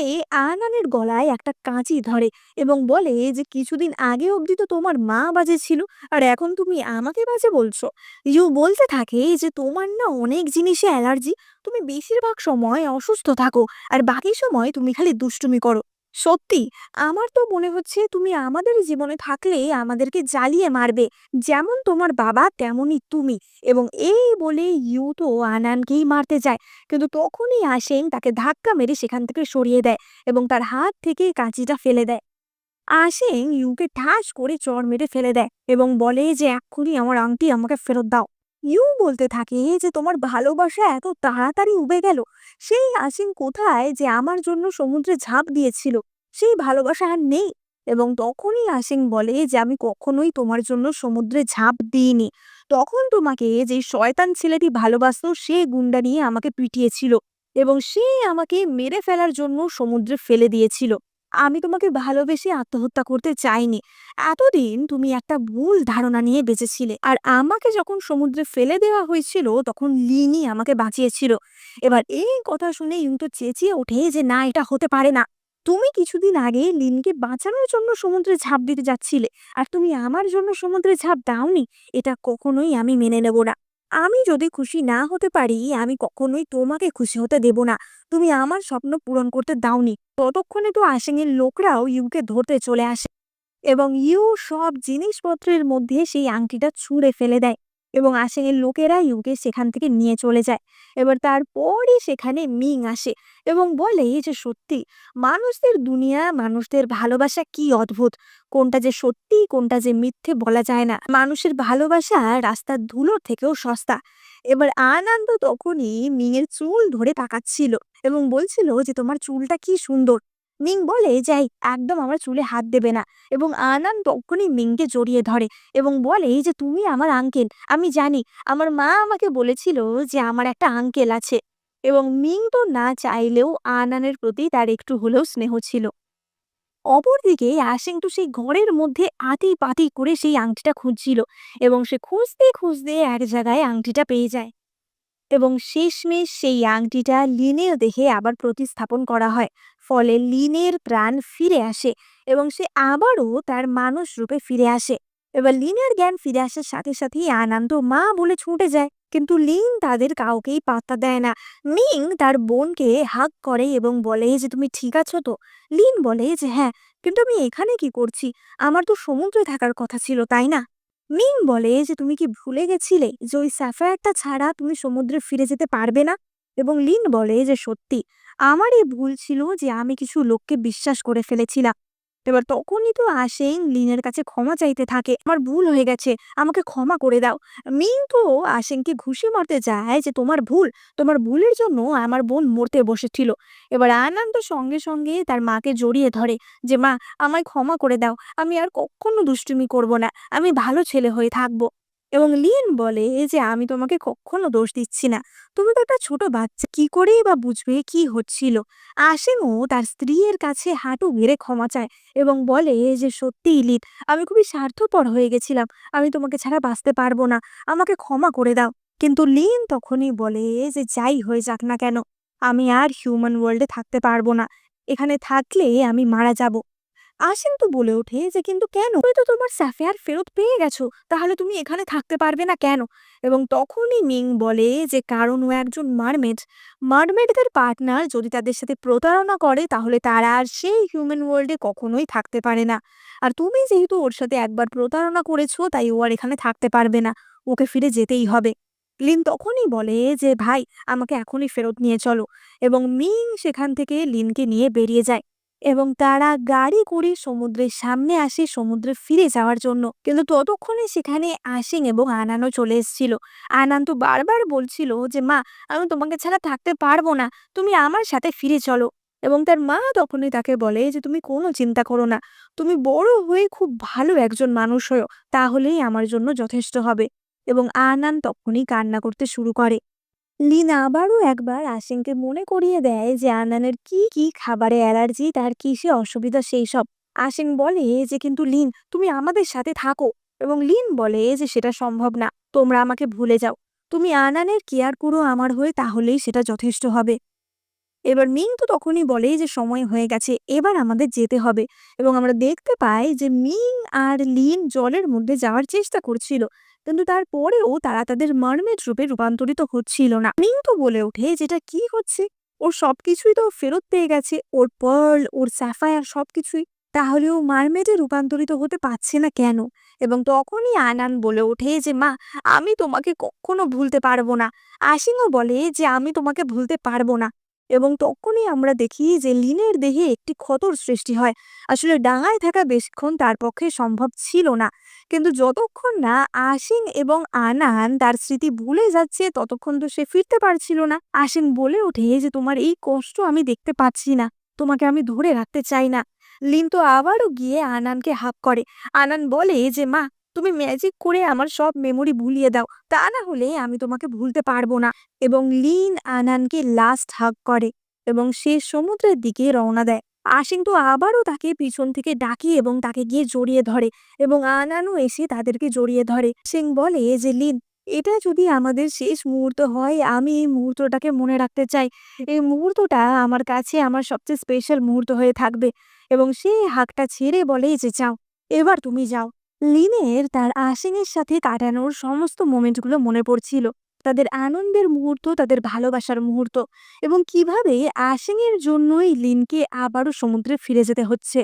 আনানের গলায় একটা কাঁচি ধরে এবং বলে যে কিছুদিন আগে অবধি তো তোমার মা বাজে ছিল, আর এখন তুমি আমাকে বাজে বলছো। ইউ বলতে থাকে যে তোমার না অনেক জিনিসে অ্যালার্জি, তুমি বেশিরভাগ সময় অসুস্থ থাকো, আর বাকি সময় তুমি খালি দুষ্টুমি করো। সত্যি, আমার তো মনে হচ্ছে তুমি আমাদের জীবনে থাকলে আমাদেরকে জ্বালিয়ে মারবে, যেমন তোমার বাবা তেমনই তুমি। এবং এই বলে ইউ তো আনানকেই মারতে যায়, কিন্তু তখনই আসেন তাকে ধাক্কা মেরে সেখান থেকে সরিয়ে দেয় এবং তার হাত থেকে কাঁচিটা ফেলে দেয়। আসেন ইউকে ঠাস করে চড় মেরে ফেলে দেয় এবং বলে যে এক্ষুনি আমার আংটি আমাকে ফেরত দাও। ইউ বলতে থাকে যে তোমার ভালোবাসা এত তাড়াতাড়ি উবে গেল, সেই আসিন কোথায় যে আমার জন্য সমুদ্রে ঝাঁপ দিয়েছিল, সেই ভালোবাসা আর নেই। এবং তখনই আসিন বলে যে আমি কখনোই তোমার জন্য সমুদ্রে ঝাঁপ দিইনি, তখন তোমাকে যে শয়তান ছেলেটি ভালোবাসতো সে গুন্ডা নিয়ে আমাকে পিটিয়েছিল এবং সে আমাকে মেরে ফেলার জন্য সমুদ্রে ফেলে দিয়েছিল। আমি তোমাকে ভালোবেসে আত্মহত্যা করতে চাইনি। এতদিন তুমি একটা ভুল ধারণা নিয়ে বেঁচেছিলে। আর আমাকে যখন সমুদ্রে ফেলে দেওয়া হয়েছিল তখন লিনই আমাকে বাঁচিয়েছিল। এবার এই কথা শুনে ইউ তো চেঁচিয়ে ওঠে যে না, এটা হতে পারে না। তুমি কিছুদিন আগে লিনকে বাঁচানোর জন্য সমুদ্রে ঝাঁপ দিতে যাচ্ছিলে, আর তুমি আমার জন্য সমুদ্রে ঝাঁপ দাওনি। এটা কখনোই আমি মেনে নেব না। আমি যদি খুশি না হতে পারি আমি কখনোই তোমাকে খুশি হতে দেব না। তুমি আমার স্বপ্ন পূরণ করতে দাওনি। ততক্ষণে তো আশিংয়ের লোকরাও ইউকে ধরতে চলে আসে এবং ইউ সব জিনিসপত্রের মধ্যে সেই আংটিটা ছুঁড়ে ফেলে দেয় এবং আশিংয়ের লোকেরা ইউকে সেখান থেকে নিয়ে চলে যায়। এবার তারপরই সেখানে মিং আসে এবং বলে যে সত্যি, মানুষদের দুনিয়া, মানুষদের ভালোবাসা কি অদ্ভুত, কোনটা যে সত্যি কোনটা যে মিথ্যে বলা যায় না, মানুষের ভালোবাসা রাস্তার ধুলোর থেকেও সস্তা। এবার আনন্দ তখনই মিংয়ের চুল ধরে তাকাচ্ছিল এবং বলছিল যে তোমার চুলটা কি সুন্দর। মিং বলে যাই, একদম আমার চুলে হাত দেবে না। এবং আনান তখনই মিংকে জড়িয়ে ধরে এবং বলে যে তুমি আমার আঙ্কেল, আমি জানি, আমার মা আমাকে বলেছিল যে আমার একটা আঙ্কেল আছে। এবং মিং তো না চাইলেও আনানের প্রতি তার একটু হলেও স্নেহ ছিল। অপরদিকে আশিং তো সেই ঘরের মধ্যে আতি পাতি করে সেই আংটিটা খুঁজছিল এবং সে খুঁজতে খুঁজতে এক জায়গায় আংটিটা পেয়ে যায় এবং শেষমেশ সেই আংটিটা লিনের দেহে আবার প্রতিস্থাপন করা হয়। ফলে লিনের প্রাণ ফিরে আসে এবং সে আবারও তার মানুষ রূপে ফিরে আসে। এবার লিনের জ্ঞান ফিরে আসার সাথে সাথেই আনন্দ মা বলে ছুটে যায়, কিন্তু লিন তাদের কাউকেই পাত্তা দেয় না। মিং তার বোনকে হাগ করে এবং বলে যে তুমি ঠিক আছো তো? লিন বলে যে হ্যাঁ, কিন্তু আমি এখানে কি করছি? আমার তো সমুদ্রে থাকার কথা ছিল তাই না? মিং বলে যে তুমি কি ভুলে গেছিলে যে ওই স্যাফায়ারটা ছাড়া তুমি সমুদ্রে ফিরে যেতে পারবে না? এবং লিন বলে যে সত্যি আমারই ভুল ছিল যে আমি কিছু লোককে বিশ্বাস করে ফেলেছিলাম। এবার তখনই তো আসেন লিনের কাছে ক্ষমা চাইতে থাকে, আমার ভুল হয়ে গেছে, আমাকে ক্ষমা করে দাও। মিং তো আসেনকে ঘুষি মারতে যায় যে তোমার ভুলের জন্য আমার বোন মরতে বসেছিল। এবার আনন্দ সঙ্গে সঙ্গে তার মাকে জড়িয়ে ধরে যে মা, আমায় ক্ষমা করে দাও, আমি আর কখনো দুষ্টুমি করব না, আমি ভালো ছেলে হয়ে থাকবো। এবং লিন বলে যে আমি তোমাকে কখনো দোষ দিচ্ছি না, তুমি তো একটা ছোট বাচ্চা, কি করেই বা বুঝবে কি হচ্ছিল। আসেনও তার স্ত্রীর কাছে হাঁটু গেড়ে ক্ষমা চায় এবং বলে যে সত্যিই লিন, আমি খুবই স্বার্থপর হয়ে গেছিলাম, আমি তোমাকে ছাড়া বাঁচতে পারবো না, আমাকে ক্ষমা করে দাও। কিন্তু লিন তখনই বলে যে যাই হয়ে যাক না কেন, আমি আর হিউম্যান ওয়ার্ল্ডে থাকতে পারবো না, এখানে থাকলে আমি মারা যাব। আসেন তো বলে ওঠে যে কিন্তু কেন, তুমি তো তোমার স্যাফেয়ার ফেরত পেয়ে গেছো, তাহলে তুমি এখানে থাকতে পারবে না কেন? এবং তখনই মিং বলে যে কারণ ও একজন মারমেড, মারমেডদের পার্টনার যদি তাদের সাথে প্রতারণা করে তাহলে তারা আর সেই হিউম্যান ওয়ার্ল্ডে কখনোই থাকতে পারে না। আর তুমি যেহেতু ওর সাথে একবার প্রতারণা করেছো তাই ও আর এখানে থাকতে পারবে না, ওকে ফিরে যেতেই হবে। লিন তখনই বলে যে ভাই, আমাকে এখনই ফেরত নিয়ে চলো। এবং মিং সেখান থেকে লিনকে নিয়ে বেরিয়ে যায় এবং তারা গাড়ি করে সমুদ্রের সামনে আসে সমুদ্রে ফিরে যাওয়ার জন্য। কিন্তু ততক্ষণে সেখানে আশিং এবং আনানও চলে এসেছিল। আনান তো বারবার বলছিল যে মা, আমি তোমাকে ছাড়া থাকতে পারবো না, তুমি আমার সাথে ফিরে চলো। এবং তার মা তখনই তাকে বলে যে তুমি কোনো চিন্তা করো না, তুমি বড় হয়ে খুব ভালো একজন মানুষ হও, তাহলেই আমার জন্য যথেষ্ট হবে। এবং আনান তখনই কান্না করতে শুরু করে। লিন আবারও একবার আসিংকে মনে করিয়ে দেয় যে আনানের কি কি খাবারে অ্যালার্জি, তার কিসে অসুবিধা সেই সব। আসিং বলে যে কিন্তু লিন, তুমি আমাদের সাথে থাকো। এবং লিন বলে যে সেটা সম্ভব না, তোমরা আমাকে ভুলে যাও, তুমি আনানের কেয়ার করো আমার হয়ে, তাহলেই সেটা যথেষ্ট হবে। এবার মিং তো তখনই বলে যে সময় হয়ে গেছে, এবার আমাদের যেতে হবে। এবং আমরা দেখতে পাই যে মিং আর লিন জলের মধ্যে যাওয়ার চেষ্টা করছিল, কিন্তু তারপরেও তারা তাদের মারমেড রূপে রূপান্তরিত হচ্ছিল না। মিং তো বলে ওঠে যেটা কি হচ্ছে, ওর সবকিছুই তো ফেরত পেয়ে গেছে, ওর পার্ল, ওর স্যাফায়ার সবকিছুই, তাহলেও মারমেডে রূপান্তরিত হতে পারছে না কেন? এবং তখনই আনান বলে ওঠে যে মা, আমি তোমাকে কখনো ভুলতে পারবো না। আশিংও বলে যে আমি তোমাকে ভুলতে পারবো না। এবং তখনই আমরা দেখি যে লিনের দেহে একটি ক্ষতর সৃষ্টি হয়। আসলে ডাঙায় থাকা বেশিক্ষণ তার পক্ষে সম্ভব ছিল না। কিন্তু যতক্ষণ না আশিং এবং আনান তার স্মৃতি ভুলে যাচ্ছে ততক্ষণ তো সে ফিরতে পারছিল না। আশিং বলে ওঠে যে তোমার এই কষ্ট আমি দেখতে পাচ্ছি না, তোমাকে আমি ধরে রাখতে চাই না। লিন তো আবারও গিয়ে আনানকে হাত করে। আনান বলে যে মা, তুমি ম্যাজিক করে আমার সব মেমোরি ভুলিয়ে দাও, তা না হলে আমি তোমাকে ভুলতে পারবো না। এবং লিন আনানকে লাস্ট হাগ করে এবং সে সমুদ্রের দিকে রওনা দেয়। আশিং তো আবারও তাকে পিছন থেকে ডাকে এবং তাকে গিয়ে জড়িয়ে ধরে এবং আনানও এসে তাদেরকে জড়িয়ে ধরে। সিং বলে যে লিন, এটা যদি আমাদের শেষ মুহূর্ত হয়, আমি এই মুহূর্তটাকে মনে রাখতে চাই, এই মুহূর্তটা আমার কাছে আমার সবচেয়ে স্পেশাল মুহূর্ত হয়ে থাকবে। এবং সে হাঁকটা ছেড়ে বলে যে যাও, এবার তুমি যাও। লিনের তার আশিংয়ের সাথে কাটানোর সমস্ত মোমেন্টগুলো মনে পড়ছিল, তাদের আনন্দের মুহূর্ত, তাদের ভালোবাসার মুহূর্ত, এবং কিভাবে আশিংয়ের জন্যই লিনকে আবারও সমুদ্রে ফিরে যেতে হচ্ছে।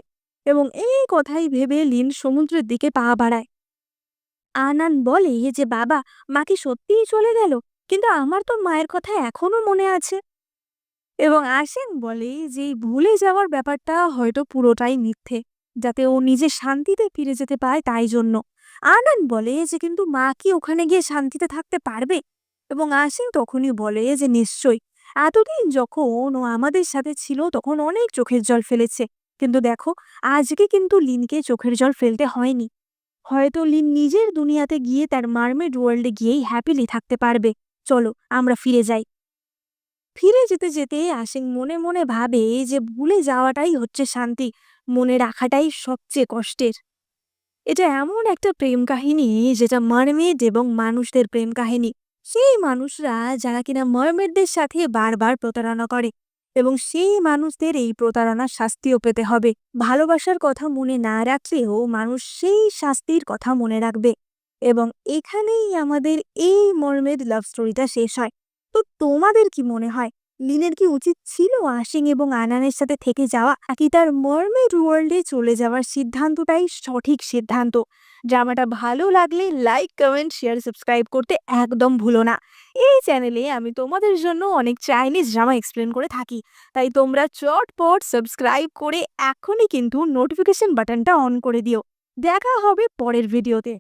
এবং এই কথাই ভেবে লিন সমুদ্রের দিকে পা বাড়ায়। আনান বলে যে বাবা, মা কি সত্যিই চলে গেল? কিন্তু আমার তো মায়ের কথা এখনো মনে আছে। এবং আশিং বলে যে এই ভুলে যাওয়ার ব্যাপারটা হয়তো পুরোটাই মিথ্যে, যাতে ও নিজে শান্তিতে ফিরে যেতে পায় তাই জন্য। আনান বলে যে কিন্তু মা কি ওখানে গিয়ে শান্তিতে থাকতে পারবে? এবং আশিং তখনই বলে যে নিশ্চয়ই, এতদিন যখন ও আমাদের সাথে ছিল তখন অনেক চোখের জল ফেলেছে, কিন্তু দেখো, আজকে কিন্তু লিনকে চোখের জল ফেলতে হয়নি। হয়তো লিন নিজের দুনিয়াতে গিয়ে তার মারমেড ওয়ার্ল্ডে গিয়েই হ্যাপিলি থাকতে পারবে। চলো আমরা ফিরে যাই। ফিরে যেতে যেতে আশিং মনে মনে ভাবে যে ভুলে যাওয়াটাই হচ্ছে শান্তি, মনে রাখাটাই সবচেয়ে কষ্টের। এটা এমন একটা প্রেম কাহিনী যেটা মারমেড এবং মানুষদের প্রেম কাহিনী। সেই মানুষরা যারা কিনা মারমেডদের সাথে বারবার প্রতারণা করে, এবং সেই মানুষদের এই প্রতারণার শাস্তিও পেতে হবে। ভালোবাসার কথা মনে না রাখলেও মানুষ সেই শাস্তির কথা মনে রাখবে। এবং এখানেই আমাদের এই মারমেড লাভ স্টোরিটা শেষ হয়। তো তোমাদের কি মনে হয়, লিনের কি উচিত ছিল আশিং এবং আনানের সাথে থেকে যাওয়া, নাকি তার মারমেড ওয়ার্ল্ডে চলে যাওয়ার সিদ্ধান্তটাই সঠিক সিদ্ধান্ত? ড্রামাটা ভালো লাগলে লাইক, কমেন্ট, শেয়ার, সাবস্ক্রাইব করতে একদম ভুলো না। এই চ্যানেলে আমি তোমাদের জন্য অনেক চাইনিজ ড্রামা এক্সপ্লেন করে থাকি। তাই তোমরা চটপট সাবস্ক্রাইব করে এখনই কিন্তু নোটিফিকেশন বাটনটা অন করে দিও। দেখা হবে পরের ভিডিওতে।